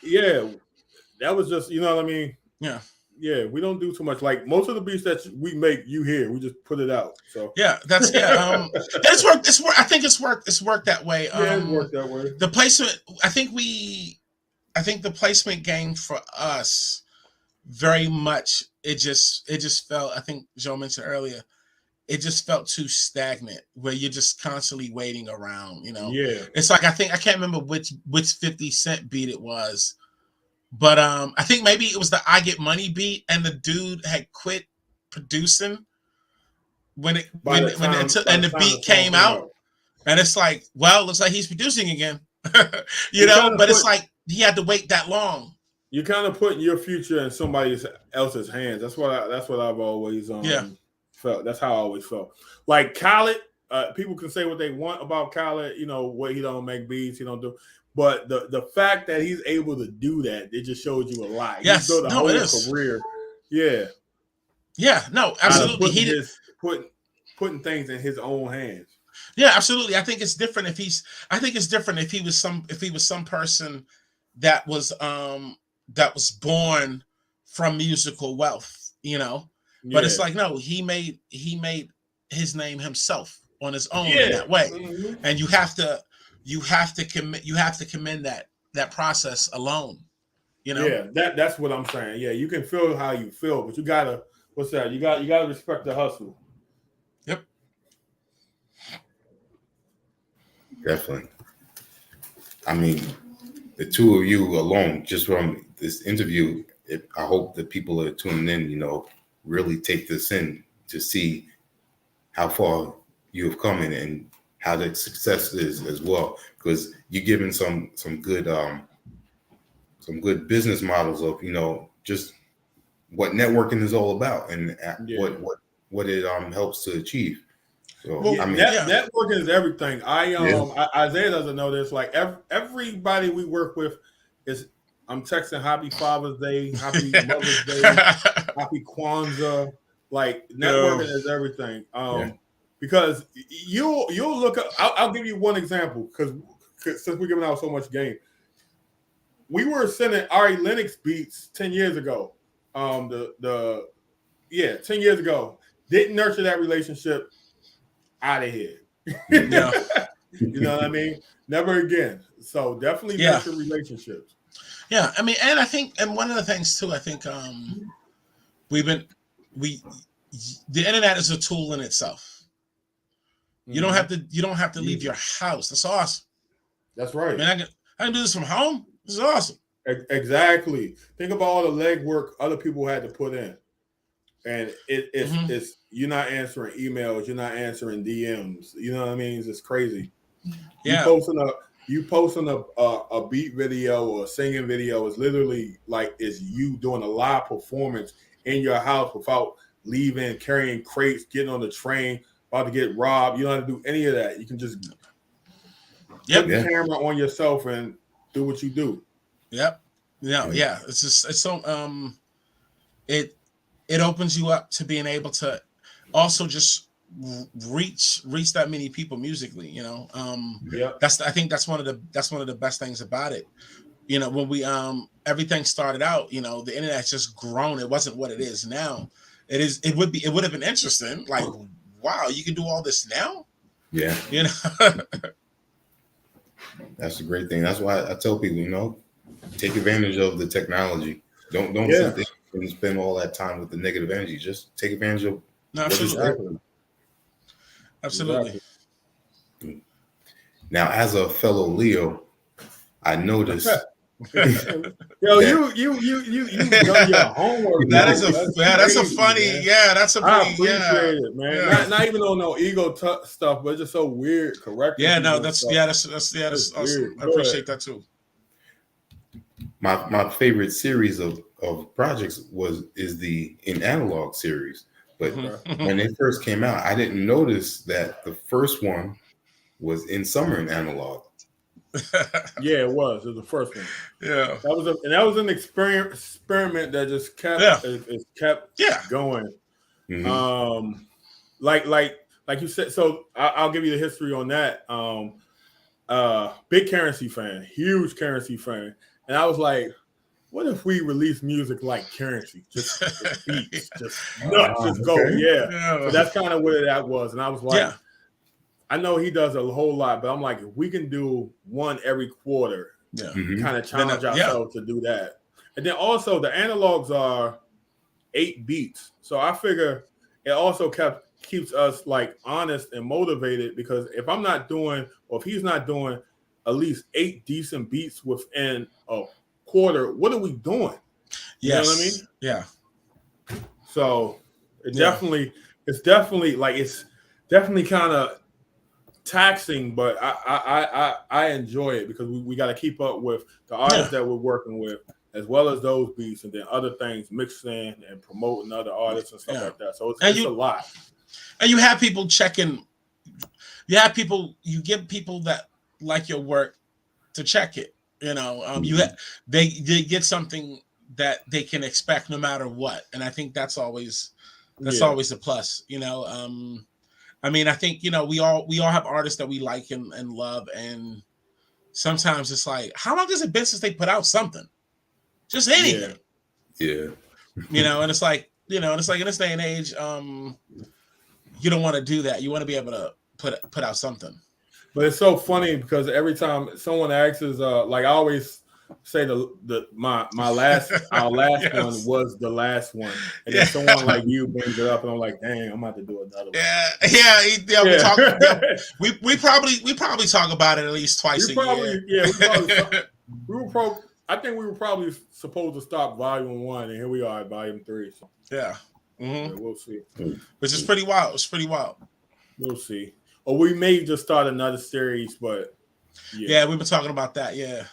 that was just, you know what I mean? Yeah. Yeah, we don't do too much. Like most of the beats that we make, you hear, we just put it out. So that's worked. It's worked. I think it's worked. It's worked that way. It worked that way. The placement. I think the placement game for us very much. It just felt. I think Joe mentioned earlier. It just felt too stagnant, where you're just constantly waiting around. Yeah. It's like I can't remember which 50 Cent beat it was. But I think maybe it was the I Get Money beat, and the dude had quit producing when the beat came out. And it's like, well, looks like he's producing again. But it's like he had to wait that long. You're kind of putting your future in somebody else's hands. That's what I've always felt. That's how I always felt. Like Khaled, people can say what they want about Khaled, what he don't make beats, he don't do. But the fact that he's able to do that, it just shows you a lot. Yes, He's built a whole career. Yeah. Yeah, no, absolutely. Putting things in his own hands. Yeah, absolutely. I think it's different if he was some person that was born from musical wealth, But it's like, no, he made his name himself on his own in that way. Mm-hmm. And you have to commend that process alone. Yeah, that's what I'm saying. Yeah, you can feel how you feel, but you gotta you gotta respect the hustle. Yep. Definitely. I mean, the two of you alone, just from this interview, I hope that people are tuning in, really take this in to see how far you have come in and how the success is as well, because you're giving some good business models of just what networking is all about and what it helps to achieve. So networking is everything. Isaiah doesn't know this. Like everybody we work with I'm texting Happy Father's Day, Happy Mother's Day, Happy Kwanzaa. Like networking is everything. Because you'll look up. I'll give you one example, because since we're giving out so much game, we were sending Ari Lennox beats 10 years ago. 10 years ago, didn't nurture that relationship. Out of here. Yeah. You know what I mean? Never again. So definitely nurture relationships. Yeah, I mean, and I think, and one of the things too, I think the internet is a tool in itself. You don't have to leave your house. That's awesome. That's right. I mean, I can do this from home. This is awesome. Exactly. Think about all the legwork other people had to put in, and it's you're not answering emails, you're not answering DMs. You know what I mean? It's just crazy. Yeah. You posting a beat video or a singing video is literally like it's you doing a live performance in your house without leaving, carrying crates, getting on the train, about to get robbed. You don't have to do any of that. You can just put the camera on yourself and do what you do. Yep. Yeah. It's so it opens you up to being able to also just reach that many people musically, you know. I think that's one of the best things about it. You know, when we everything started out, you know, the internet's just grown. It wasn't what it is now. It would have been interesting, like, wow, you can do all this now. Yeah. You know. That's a great thing. That's why I tell people, you know, take advantage of the technology. Don't sit there and spend all that time with the negative energy. Just take advantage of Absolutely. Now, as a fellow Leo, I noticed. Yo, you done your homework. That's a funny, man. That's a pretty, I appreciate it, man. Yeah. Not even on no ego stuff, but it's just so weird. Correct? Yeah, no, that's awesome. I appreciate that too. My favorite series of projects is the In Analog series, but when they first came out, I didn't notice that the first one was in summer in analog. Yeah, it was the first one. Yeah, that was an experiment that just kept going. Mm-hmm. Like you said. So I'll give you the history on that. Big Currency fan, huge Currency fan, and I was like, what if we release music like Currency, just beats, just nuts, just go, So that's kind of what that was, and I was like. I know he does a whole lot, but I'm like, if we can do one every quarter, kind of challenge ourselves to do that. And then also the analogs are 8 beats. So I figure it also keeps us like honest and motivated, because if I'm not doing, or if he's not doing at least 8 decent beats within a quarter, what are we doing? You know what I mean? Yeah. So it's definitely kind of taxing, but I enjoy it, because we got to keep up with the artists that we're working with, as well as those beats, and then other things, mixing and promoting other artists and stuff like that. So it's a lot. And you have people checking. You give people that like your work to check it. You know, they get something that they can expect no matter what, and I think that's always a plus. You know. I mean, I think, you know, we all have artists that we like and love, and sometimes it's like, how long has it been since they put out something? Just anything. Yeah. You know, and it's like, in this day and age, you don't want to do that. You want to be able to put out something. But it's so funny, because every time someone asks, like I always say our last one was the last one, and then someone like you brings it up, and I'm like, dang, I'm about to do another one. We probably talk about it at least twice a year. I think we were probably supposed to stop volume 1, and here we are at volume 3. So. Yeah. We'll see. Which is pretty wild. It's pretty wild. We'll see. Or we may just start another series, but yeah, we've been talking about that. Yeah.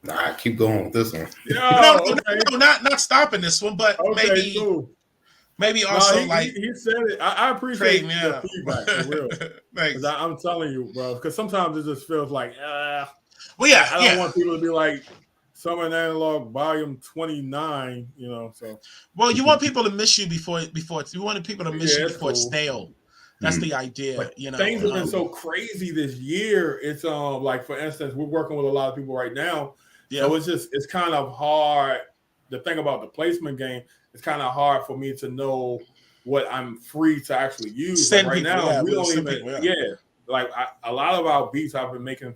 Nah, keep going with this one. No, not stopping this one, but maybe also he said it. I appreciate the feedback for real. Because I'm telling you, bro. Because sometimes it just feels like, I don't want people to be like Summer in Analog Volume 29. You know, so you want people to miss you before you want people to miss you before it's stale. That's the idea. But, you know, things have been so crazy this year. It's like, for instance, we're working with a lot of people right now. Yeah. So it's kind of hard. The thing about the placement game, it's kind of hard for me to know what I'm free to actually use. Like right now, we don't even. Like a lot of our beats I've been making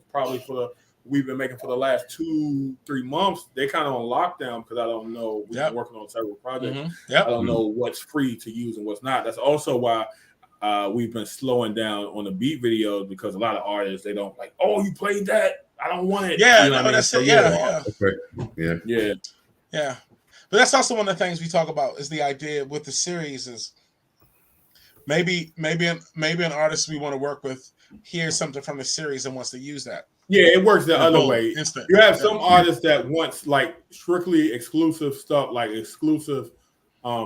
we've been making for the last 2-3 months. They kind of on lockdown, because I don't know. We've been working on several projects. I don't know what's free to use and what's not. That's also why we've been slowing down on the beat videos, because a lot of artists, they don't like, oh, you played that, I don't want it. Yeah, you know that's it. Yeah. But that's also one of the things we talk about, is the idea with the series is maybe an artist we want to work with hears something from the series and wants to use that. Yeah, it works the other way. Instant. You have some artists that wants like strictly exclusive stuff, like exclusive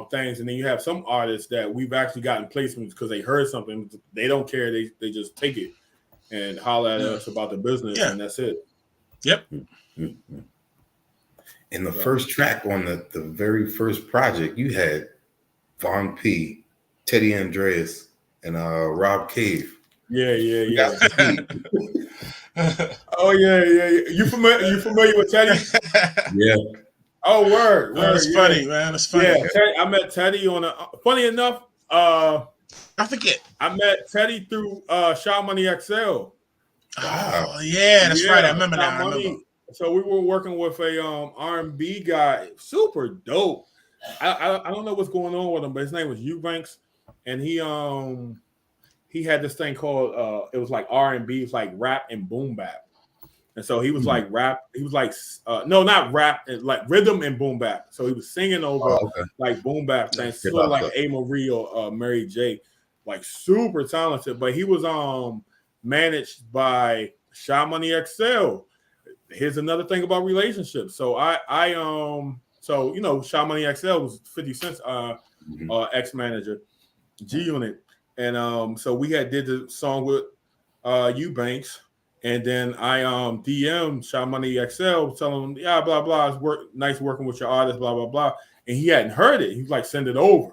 things, and then you have some artists that we've actually gotten placements because they heard something. They don't care. They just take it and holler at us about the business, and that's it. Yep. Mm-hmm. In the first track on the very first project, you had Von P, Teddy Andreas, and Rob Cave. Yeah. Oh yeah. You familiar with Teddy? Yeah. Oh, word. That's funny, man. That's funny. Yeah, I met Teddy on a. Funny enough, I forget. I met Teddy through Shaw Money XL. Oh yeah, that's right. I remember now. I remember. So we were working with a R&B guy, super dope. I don't know what's going on with him, but his name was Eubanks, and he had this thing called it was like R&B, it's like rap and boom bap. And so he was like rap, he was like no, not rap, like rhythm and boom bap. So he was singing over like boom bap things, sort of like A. Marie or Mary J, like super talented. But he was managed by Shaw Money XL. Here's another thing about relationships. So so you know, Shaw Money XL was 50 Cent's ex-manager, G Unit. And so we did the song with Eubanks, and then I DM'd Shaw Money XL telling him, yeah, blah blah, it's nice working with your artist, blah blah blah. And he hadn't heard it. He was like, send it over.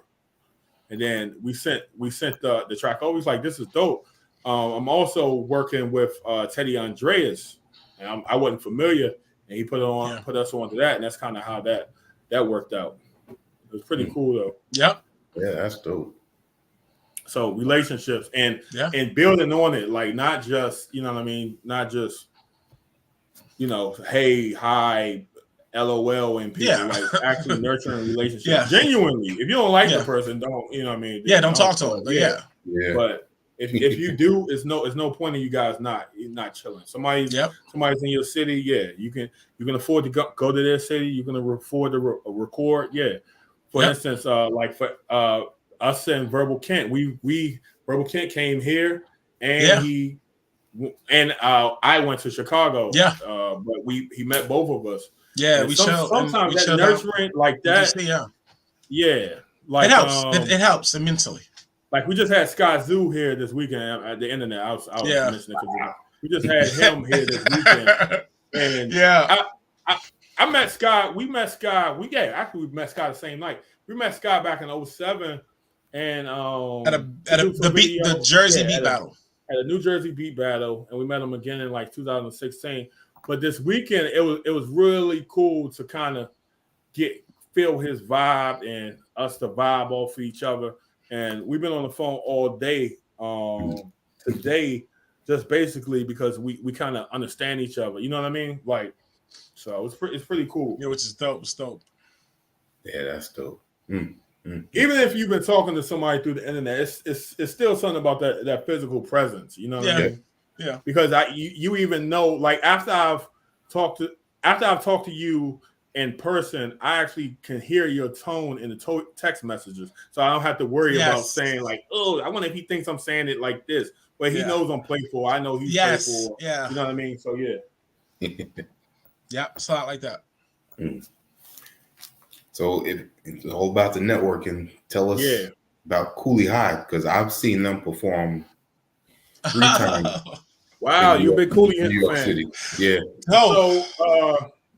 And then we sent the track over. He's like, this is dope. I'm also working with Teddy Andreas, and I wasn't familiar, and he put us onto that, and that's kind of how that worked out. It was pretty cool though. Yep. Yeah, that's dope. So relationships and building on it, like not just, you know what I mean, not just, you know, hey, hi, LOL, and people like actually nurturing relationships genuinely. If you don't like the person, don't, you know what I mean? Don't talk to them. Yeah. But if you do, it's no point in you guys not chilling. Somebody's in your city, you can afford to go to their city. You can afford to record, For instance, like for us and Verbal Kent, Verbal Kent came here, and I went to Chicago. But he met both of us. Yeah, and sometimes that nurturing like that. Like it helps. It helps immensely. Like we just had Scott Zoo here this weekend at the internet. I was mentioning it. We just had him here this weekend, and I met Scott. We met Scott. We met Scott the same night. We met Scott back in 2007. And the Jersey beat battle. At a New Jersey beat battle, and we met him again in like 2016. But this weekend, it was really cool to kind of feel his vibe and us to vibe off each other. And we've been on the phone all day today, just basically because we kind of understand each other. You know what I mean? Like, so it's pretty cool. Yeah, which is dope. It's dope. Yeah, that's dope. Even if you've been talking to somebody through the internet, it's still something about that physical presence. You know what I mean? Yeah. Because you even know, like after I've talked to you in person, I actually can hear your tone in the text messages, so I don't have to worry about saying like, oh, I wonder if he thinks I'm saying it like this. But he knows I'm playful. I know he's playful. Yeah. You know what I mean? So it's not like that. So it's all about the networking. Tell us about Cooley High, because I've seen them perform 3 times. Wow, you're a big Cooley in New York fan. City. Yeah. So,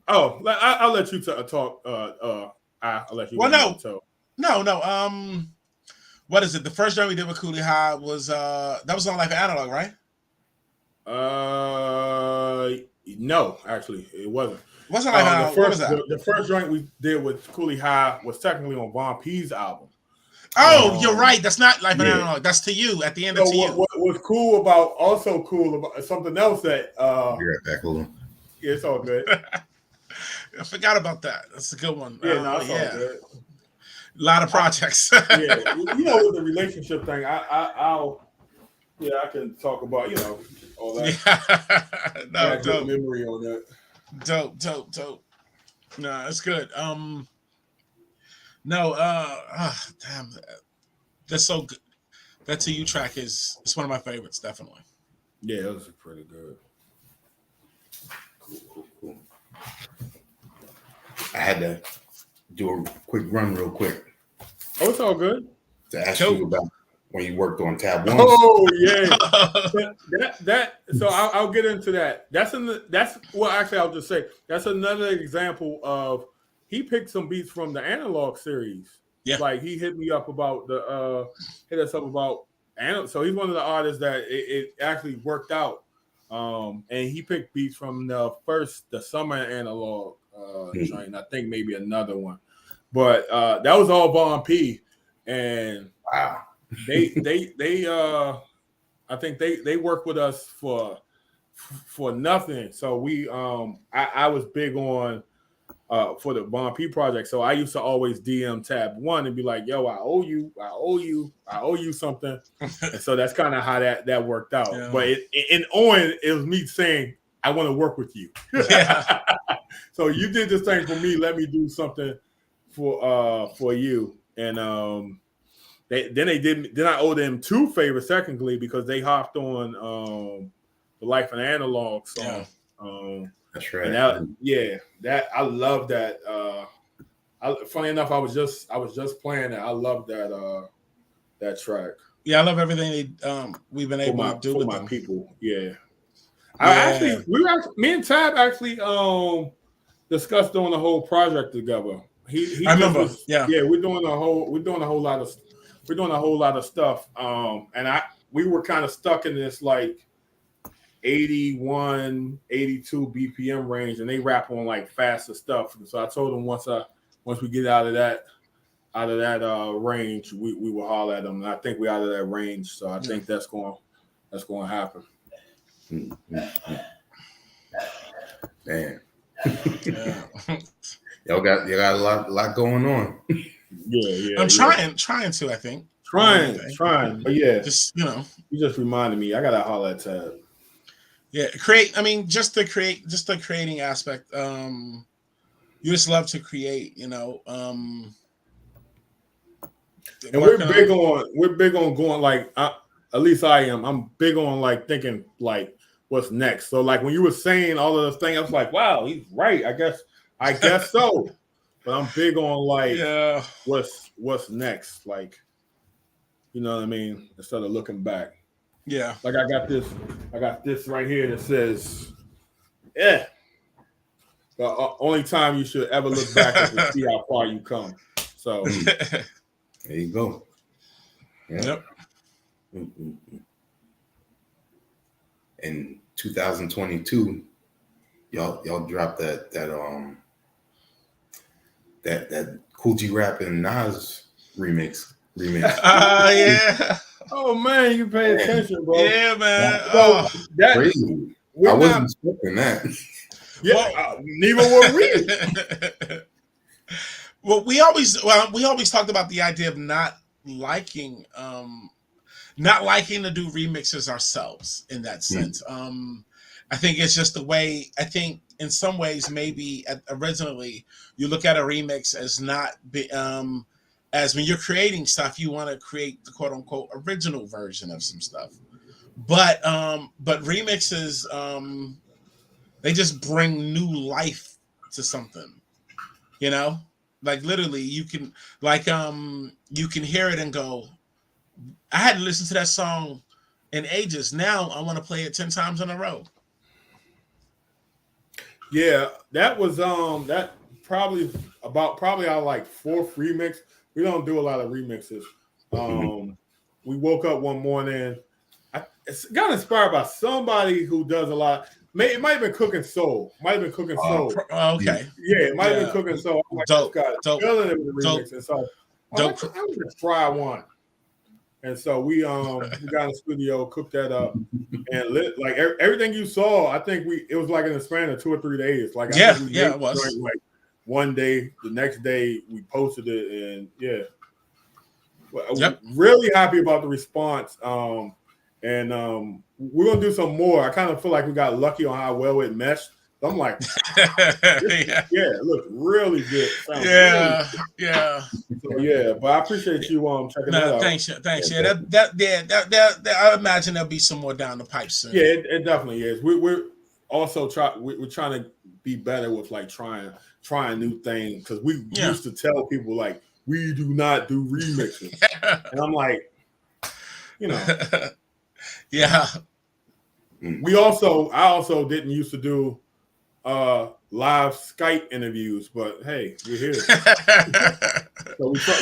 I'll let you talk. I'll let you. Well, no. What is it? The first joint we did with Cooley High was that was on Life Analog, right? No, actually, it wasn't. Wasn't like the first joint we did with Cooley High was technically on Von P's album. Oh, you're right. That's not Life Analog. That's To You at the end of To You. What was cool about something else that Yeah, it's all good. I forgot about that. That's a good one. Yeah, no, it's all good. A lot of projects. You know, with the relationship thing, I can talk about all that. No, dope memory on that. Dope. No, it's good. Damn, that's so good. That To You track it's one of my favorites, definitely. Yeah, it was pretty good. Cool. I had to do a quick run real quick. it's all good. To ask you about when you worked on Tab 1. Oh yeah, So I'll get into that. I'll just say that's another example of he picked some beats from the Analog series. Yeah, like he hit us up about so he's one of the artists that it actually worked out. And he picked beats from the summer Analog joint. I think maybe another one, but that was all Von P. And wow, they I think they work with us for nothing. So we I was big on for the Von P project. So I used to always DM Tab 1 and be like, yo, I owe you something. And so that's kind of how that worked out. Yeah. But in Owen, it was me saying, I want to work with you. Yeah. So you did this thing for me. Let me do something for you. And then I owe them 2 favors technically because they hopped on the Life and Analog song. Yeah. That's right. And that I love that. Funny enough, I was just playing it. I love that track. Yeah, I love everything we've been able to do with my them. people. Yeah. Me and Tab actually discussed doing the whole project together. I remember. We're doing a whole lot of stuff. And we were kind of stuck in this like 81, 82 BPM range, and they rap on like faster stuff. And so I told them once we get out of that range, we will holler at them. And I think we're out of that range, so I think that's going to happen. Man, y'all got a lot going on. Yeah. I'm trying to. I think trying. But yeah, just you just reminded me. I gotta holler at Tab. Yeah, create. I mean, just the creating aspect. You just love to create, And we're big on going like. At least I am. I'm big on like thinking like what's next. So like when you were saying all of those things, I was like, wow, he's right. I guess so. But I'm big on like what's next. Like, you know what I mean? Instead of looking back. Yeah. Like I got this right here that says, yeah. The only time you should ever look back is to see how far you come. So there you go. Yep. In 2022, y'all dropped that Cool G Rap and Nas remix. Yeah. Oh man, you pay attention, bro. Yeah, man. That's crazy. I wasn't expecting that. Yeah, neither were we. Well, we always talked about the idea of not liking to do remixes ourselves in that sense. I think it's just the way. I think in some ways maybe originally you look at a remix as not as when you're creating stuff, you want to create the quote unquote original version of some stuff. But remixes, they just bring new life to something, like literally you can hear it and go, I hadn't listened to that song in ages. Now I want to play it 10 times in a row. Yeah, that was that probably our like 4th remix. We don't do a lot of remixes. We woke up one morning. I got inspired by somebody who does a lot. It might have been Cooking Soul. Okay. Yeah, it might have been Cooking Soul. I'm like, dope. Feeling it with the remix. And so I'm gonna try one. And so we got in the studio, cooked that up, and lit like everything you saw. I think it was like in the span of 2 or 3 days. Like it was like one day, the next day we posted it, and really happy about the response. And we're gonna do some more. I kind of feel like we got lucky on how well it meshed. I'm like, it looked really good. Yeah. So, but I appreciate you checking that out. Thanks. Yeah, that I imagine there'll be some more down the pipe soon. Yeah, it definitely is. We're also we're trying to be better with like trying new things because we used to tell people like we do not do remixes. And I'm like, you know, yeah. I also didn't used to do live Skype interviews, but hey, we're here. So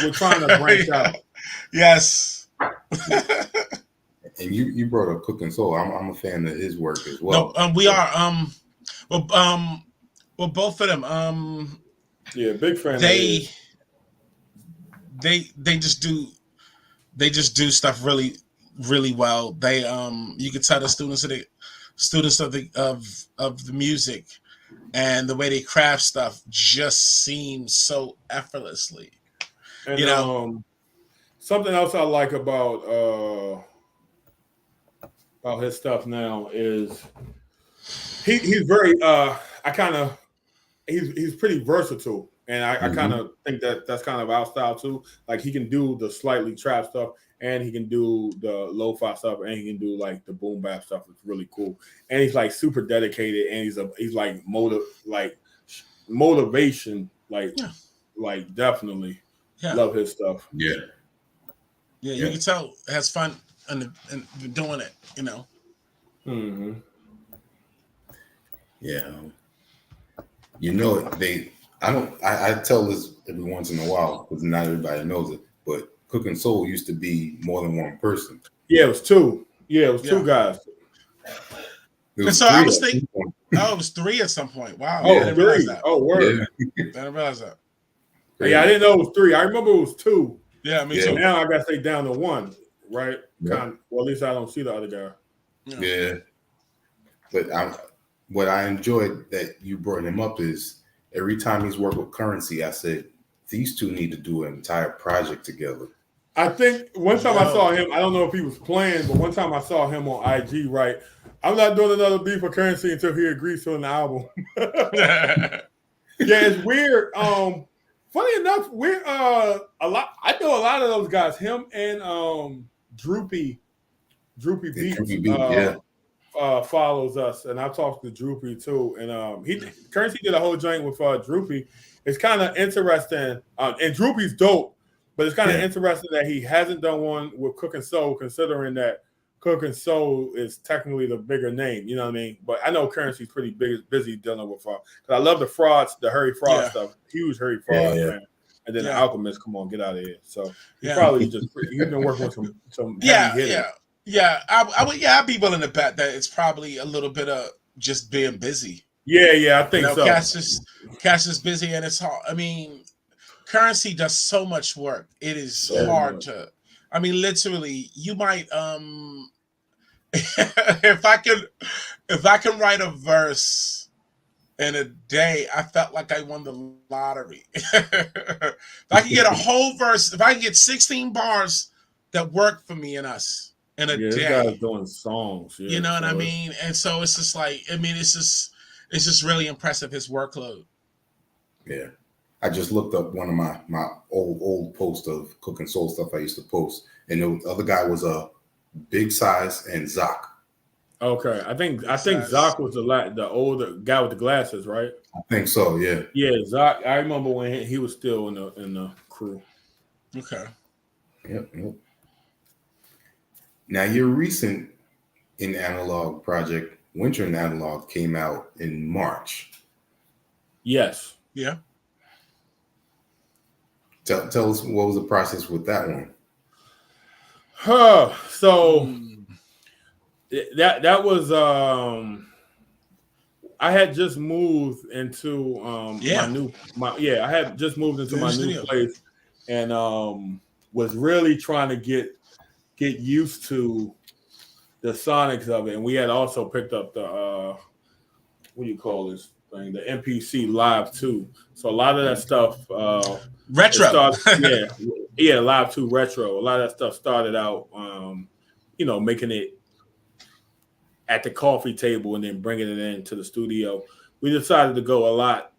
we're trying to branch out. Yes. And you brought up Cooking Soul. I'm a fan of his work as well. No, we are. Well, both of them. Yeah, big fan. They just do stuff really, really well. They you can tell the students of the music and the way they craft stuff just seems so effortlessly. And you know, something else I like about his stuff now is he's very he's pretty versatile, and I kind of think that's kind of our style too. Like he can do the slightly trap stuff, and he can do the lo-fi stuff, and he can do like the boom bap stuff. It's really cool, and he's like super dedicated, and he's like motivation, like definitely love his stuff. Yeah, you can tell has fun and doing it. Mm-hmm. Yeah. I tell this every once in a while because not everybody knows it, but Cooking Soul used to be more than one person. Yeah, it was two. Yeah, it was two guys. So I was thinking, it was three at some point. Wow. Oh, I didn't realize that. Oh, word. I didn't realize that. Yeah, I didn't know it was three. I remember it was two. Yeah, me too. Now I got to stay down to one, right? Yeah. Well, at least I don't see the other guy. Yeah. But what I enjoyed that you brought him up is every time he's worked with Currency, I said, these two need to do an entire project together. I think one time I saw him, I don't know if he was playing, but one time I saw him on IG, right? I'm not doing another beat for Currency until he agrees to an album. Yeah, it's weird. Funny enough, we're I know a lot of those guys, him and Droopy Beats. Follows us, and I talked to Droopy too. And Currency did a whole joint with Droopy. It's kind of interesting, and Droopy's dope, but it's kind of interesting that he hasn't done one with Cooking Soul, considering that Cooking Soul is technically the bigger name. You know what I mean? But I know Currency's pretty busy dealing with because I love the Hurry Fraud stuff. Huge Hurry Fraud fan. And then the Alchemist, come on, get out of here. So he's been working with some heavy hitters. Yeah, I'd be willing to bet that it's probably a little bit of just being busy. Yeah, I think so. Cash is busy, and it's hard. I mean, Currency does so much work. It is hard to. I mean, literally, you might if I can write a verse in a day, I felt like I won the lottery. If I can get a whole verse, if I can get 16 bars that work for me and us in a day. This guy's doing songs. Yeah, you know what I mean? And so it's just like, I mean, it's just really impressive, his workload. Yeah. I just looked up one of my old posts of Cooking Soul stuff I used to post, and the other guy was a Big Size and Zoc. Okay, I think Zoc was the older guy with the glasses, right? I think so. Yeah. Yeah, Zoc. I remember when he was still in the crew. Okay. Yep. Now your recent in analog project, Winter in Analog, came out in March. Yes. Yeah. Tell us what was the process with that one. So that was I had just moved into I had just moved into my new place, and was really trying to get used to the sonics of it. And we had also picked up the what do you call this thing, the MPC Live 2. So a lot of that stuff retro. Live 2 retro. A lot of that stuff started out making it at the coffee table and then bringing it into the studio. We decided to go a lot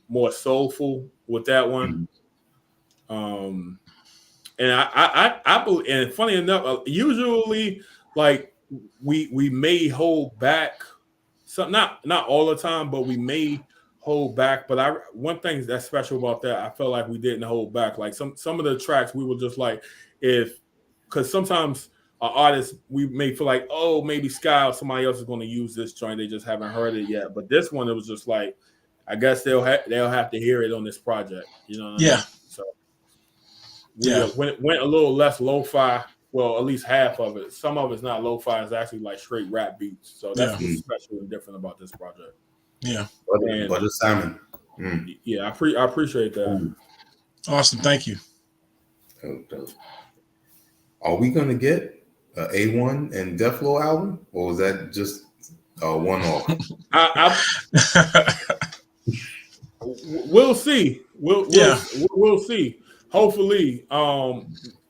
more soulful with that one. And I believe, and funny enough, usually like we may hold back some, not all the time, but we may hold back, but one thing that's special about that, I felt like we didn't hold back. Like some of the tracks, we were just like, because sometimes artists, we may feel like, oh, maybe Sky or somebody else is going to use this joint, they just haven't heard it yet. But this one, it was just like, I guess they'll have to hear it on this project. You know what I mean? So we went a little less lo-fi. Well, at least half of it. Some of it's not lo-fi. It's actually like straight rap beats. So that's what's special and different about this project. Yeah. Butter Simon. Yeah, I appreciate that. Awesome. Thank you. Are we going to get an A1 and Deflo album? Or was that just a one-off? We'll see. We'll see. Hopefully,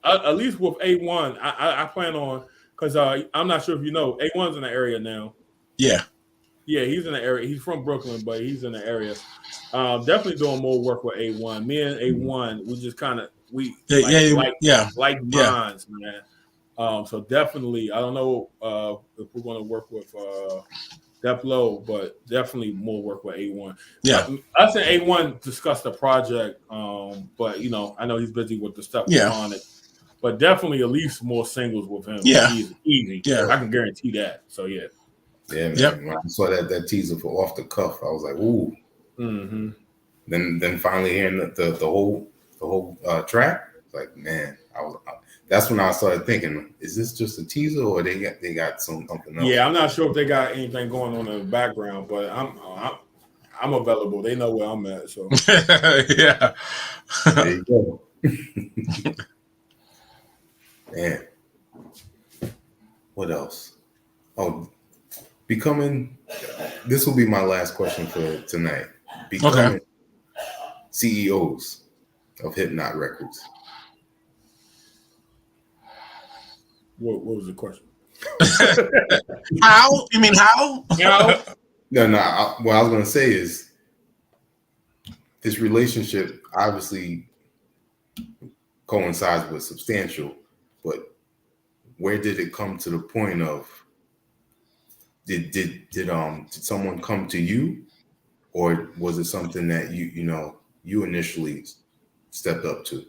at least with A1, I plan on, because I'm not sure if you know, A1's in the area now. Yeah, he's in the area. He's from Brooklyn, but he's in the area. Definitely doing more work with A1. Me and A1, we just kind of like minds, man. So definitely, I don't know if we're going to work with Deflo, but definitely more work with A1. Yeah, us and A1 discussed the project, but I know he's busy with the stuff on it. But definitely at least more singles with him. Yeah, easy. Yeah, I can guarantee that. So yeah, man. Yep. When I saw that teaser for Off the Cuff, I was like, ooh. Mm-hmm. Then finally hearing the whole track, like, man, that's when I started thinking, is this just a teaser or they got something else? Yeah, I'm not sure if they got anything going on in the background, but I'm available. They know where I'm at. So yeah, there you go. Man, what else? Oh, this will be my last question for tonight. Becoming CEOs of Hypnot Records. What was the question? How? You mean how? No. What I was going to say is this relationship obviously coincides with Substantial, but where did it come to the point of did someone come to you, or was it something that you initially stepped up to?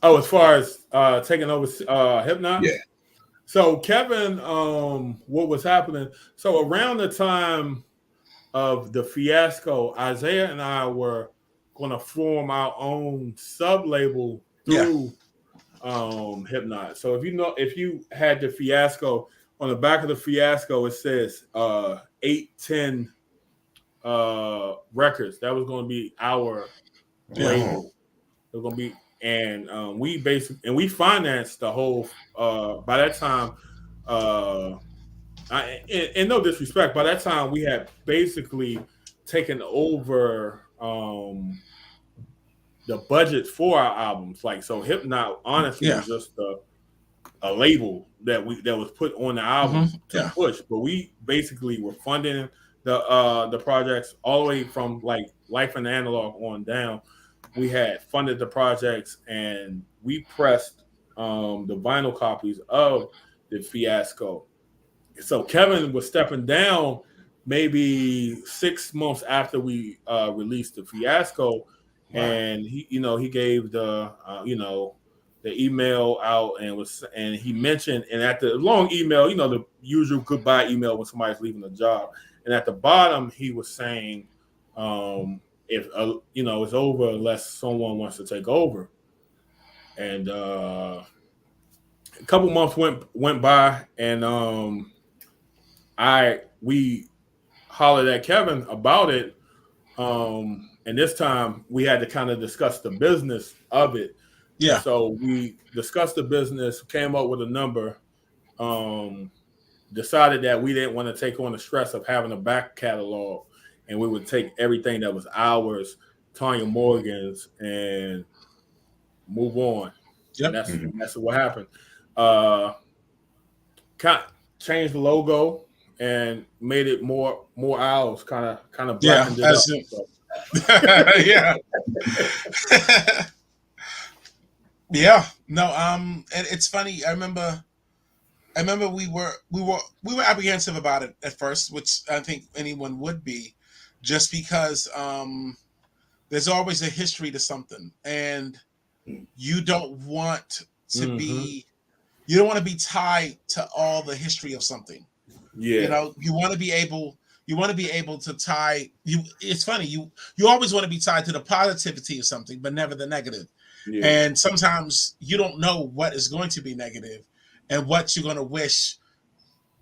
Oh, as far as taking over Hypnot? Yeah. So Kevin, what was happening? So around the time of the fiasco, Isaiah and I were going to form our own sub-label through Hypnot. So if you had the fiasco, on the back of the fiasco, it says 810 Records. That was going to be our label. It was going to be, and we financed the whole. By that time, in no disrespect, by that time we had basically taken over the budget for our albums. Like, so Hypnot honestly was just a label that was put on the album to push, but we basically were funding the projects all the way from like Life and Analog on down. We had funded the projects and we pressed the vinyl copies of the fiasco. So Kevin was stepping down maybe 6 months after we released the fiasco, and he gave the the email out and he mentioned, and at the long email, the usual goodbye email when somebody's leaving the job, and at the bottom he was saying, if it's over unless someone wants to take over. And a couple months went by, and we hollered at Kevin about it, and this time we had to kind of discuss the business of it. Yeah. So we discussed the business, came up with a number, decided that we didn't want to take on the stress of having a back catalog, and we would take everything that was ours, Tanya Morgan's, and move on. Yep. That's what happened. Changed the logo and made it more ours, kind of blackened it up. So. Yeah. Yeah. No, it's funny. I remember we were apprehensive about it at first, which I think anyone would be. just because there's always a history to something, and you don't want to be tied to all the history of something. Yeah. You know, you want to be able to tie you. It's funny, you always want to be tied to the positivity of something, but never the negative. Yeah. And sometimes you don't know what is going to be negative and what you're going to wish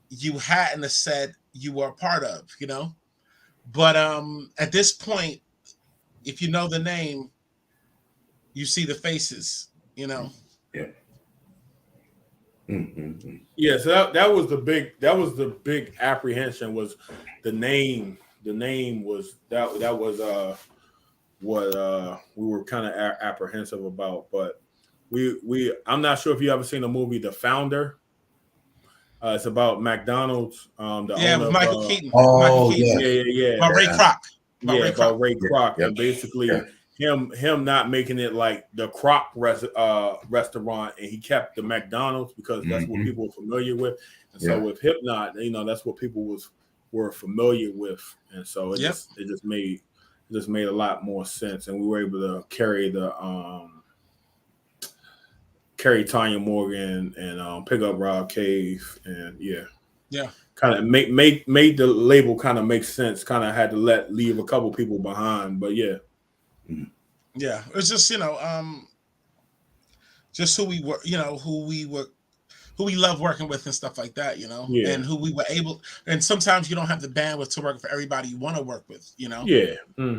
you hadn't have said you were a part of, you know. But at this point, if you know the name, you see the faces, you know. Yeah. Mm-hmm. Yeah, so that was the big apprehension, was the name. The name was that was what we were kind of apprehensive about. But I'm not sure if you ever seen the movie The Founder. It's about McDonald's. The owner with Michael of, Keaton. Oh, Michael Keaton. yeah. About Ray Kroc. About Ray Kroc, Yeah. and basically Yeah. him not making it like the Kroc restaurant, and he kept the McDonald's because that's what people were familiar with. And so with Hypnot, you know, that's what people were familiar with, and so it just made a lot more sense, and we were able to carry Tanya Morgan and pick up Rob Cave, and kind of made the label kind of make sense. Kind of had to leave a couple people behind, but yeah, it's just, you know, just who we were, you know, who we love working with and stuff like that, you know, and who we were able. And sometimes you don't have the bandwidth to work for everybody you want to work with, you know.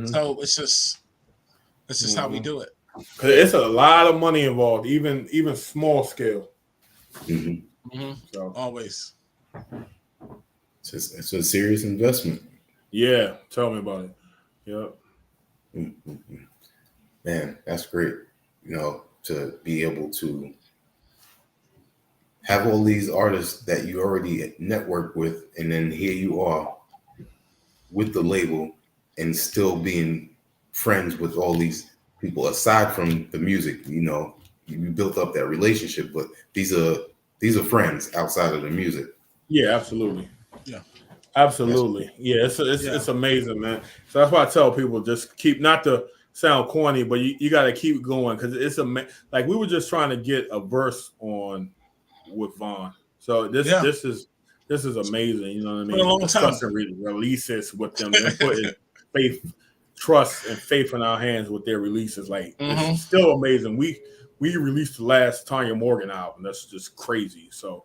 So it's just how we do it. Because it's a lot of money involved, even small scale. So always. It's a serious investment. Yeah, tell me about it. Yep. Man, that's great. You know, to be able to have all these artists that you already network with, and then here you are with the label and still being friends with all these people aside from the music. You know, you built up that relationship, but these are friends outside of the music. Yeah, absolutely. Yeah. Absolutely. Yeah, it's amazing, man. So that's why I tell people, just keep, not to sound corny, but you got to keep going, because it's like we were just trying to get a verse on with Vaughn. So this is amazing. You know what I mean? For a long Discussing releases with them and putting trust and faith in our hands with their releases. Like it's still amazing. We released the last Tanya Morgan album. That's just crazy. So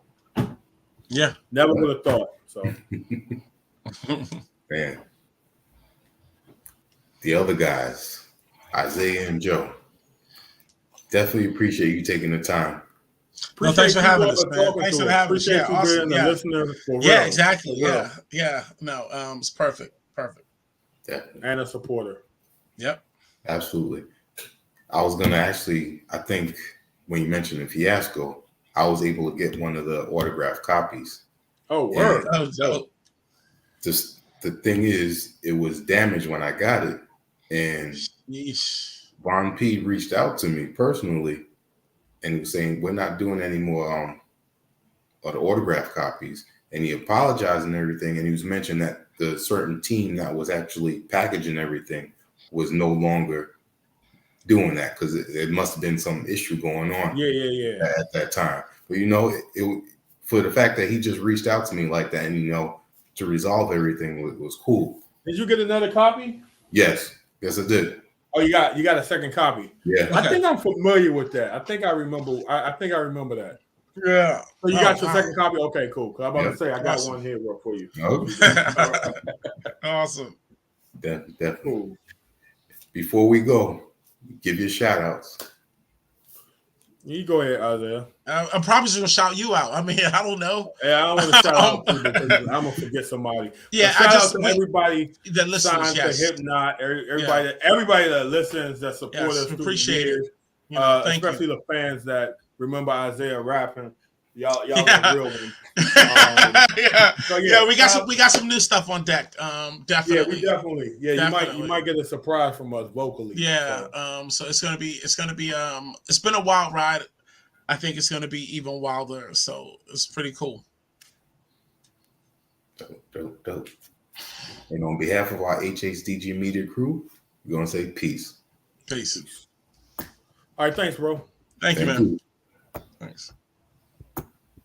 never would have thought. So man, the other guys, Isaiah and Joe, definitely appreciate you taking the time. Well, thanks for having us, man. Thanks for having us. Yeah, awesome. Yeah, exactly. Yeah. No, it's perfect. Definitely. And a supporter. Yep. Absolutely. I was gonna I think when you mentioned the Fiasco, I was able to get one of the autographed copies. Oh, word. Just the thing is, it was damaged when I got it, and Von P reached out to me personally and he was saying, we're not doing any more of the autograph copies, and he apologized and everything, and he was mentioning that the certain team that was actually packaging everything was no longer doing that because it must have been some issue going on at that time. But you know, it for the fact that he just reached out to me like that, and you know, to resolve everything was cool. Did you get another copy? Yes, I did. Oh, you got a second copy. Yeah, I think I'm familiar with that. I think I remember. I think I remember that. Yeah. So you got your second copy? Okay, cool. Because I'm about to say I got one here for you. Awesome. Definitely. Cool. Before we go, give your shout outs. You go ahead, Isaiah. I'm probably just gonna shout you out. I mean, I don't know. Yeah, I don't want to shout out people because I'm gonna forget somebody. Yeah, shout out to everybody that listens. To Hypnot, everybody that listens, that supports us. Appreciate it. Especially the fans that remember Isaiah rapping. Y'all are real ones. We got some new stuff on deck. Definitely. Yeah, we definitely. Yeah, definitely. You might get a surprise from us vocally. Yeah. So it's gonna be it's been a wild ride. I think it's gonna be even wilder. So it's pretty cool. Dope. And on behalf of our HHDG media crew, we're gonna say peace. Peace. All right, thanks, bro. Thank you, Thank man. you. Thanks.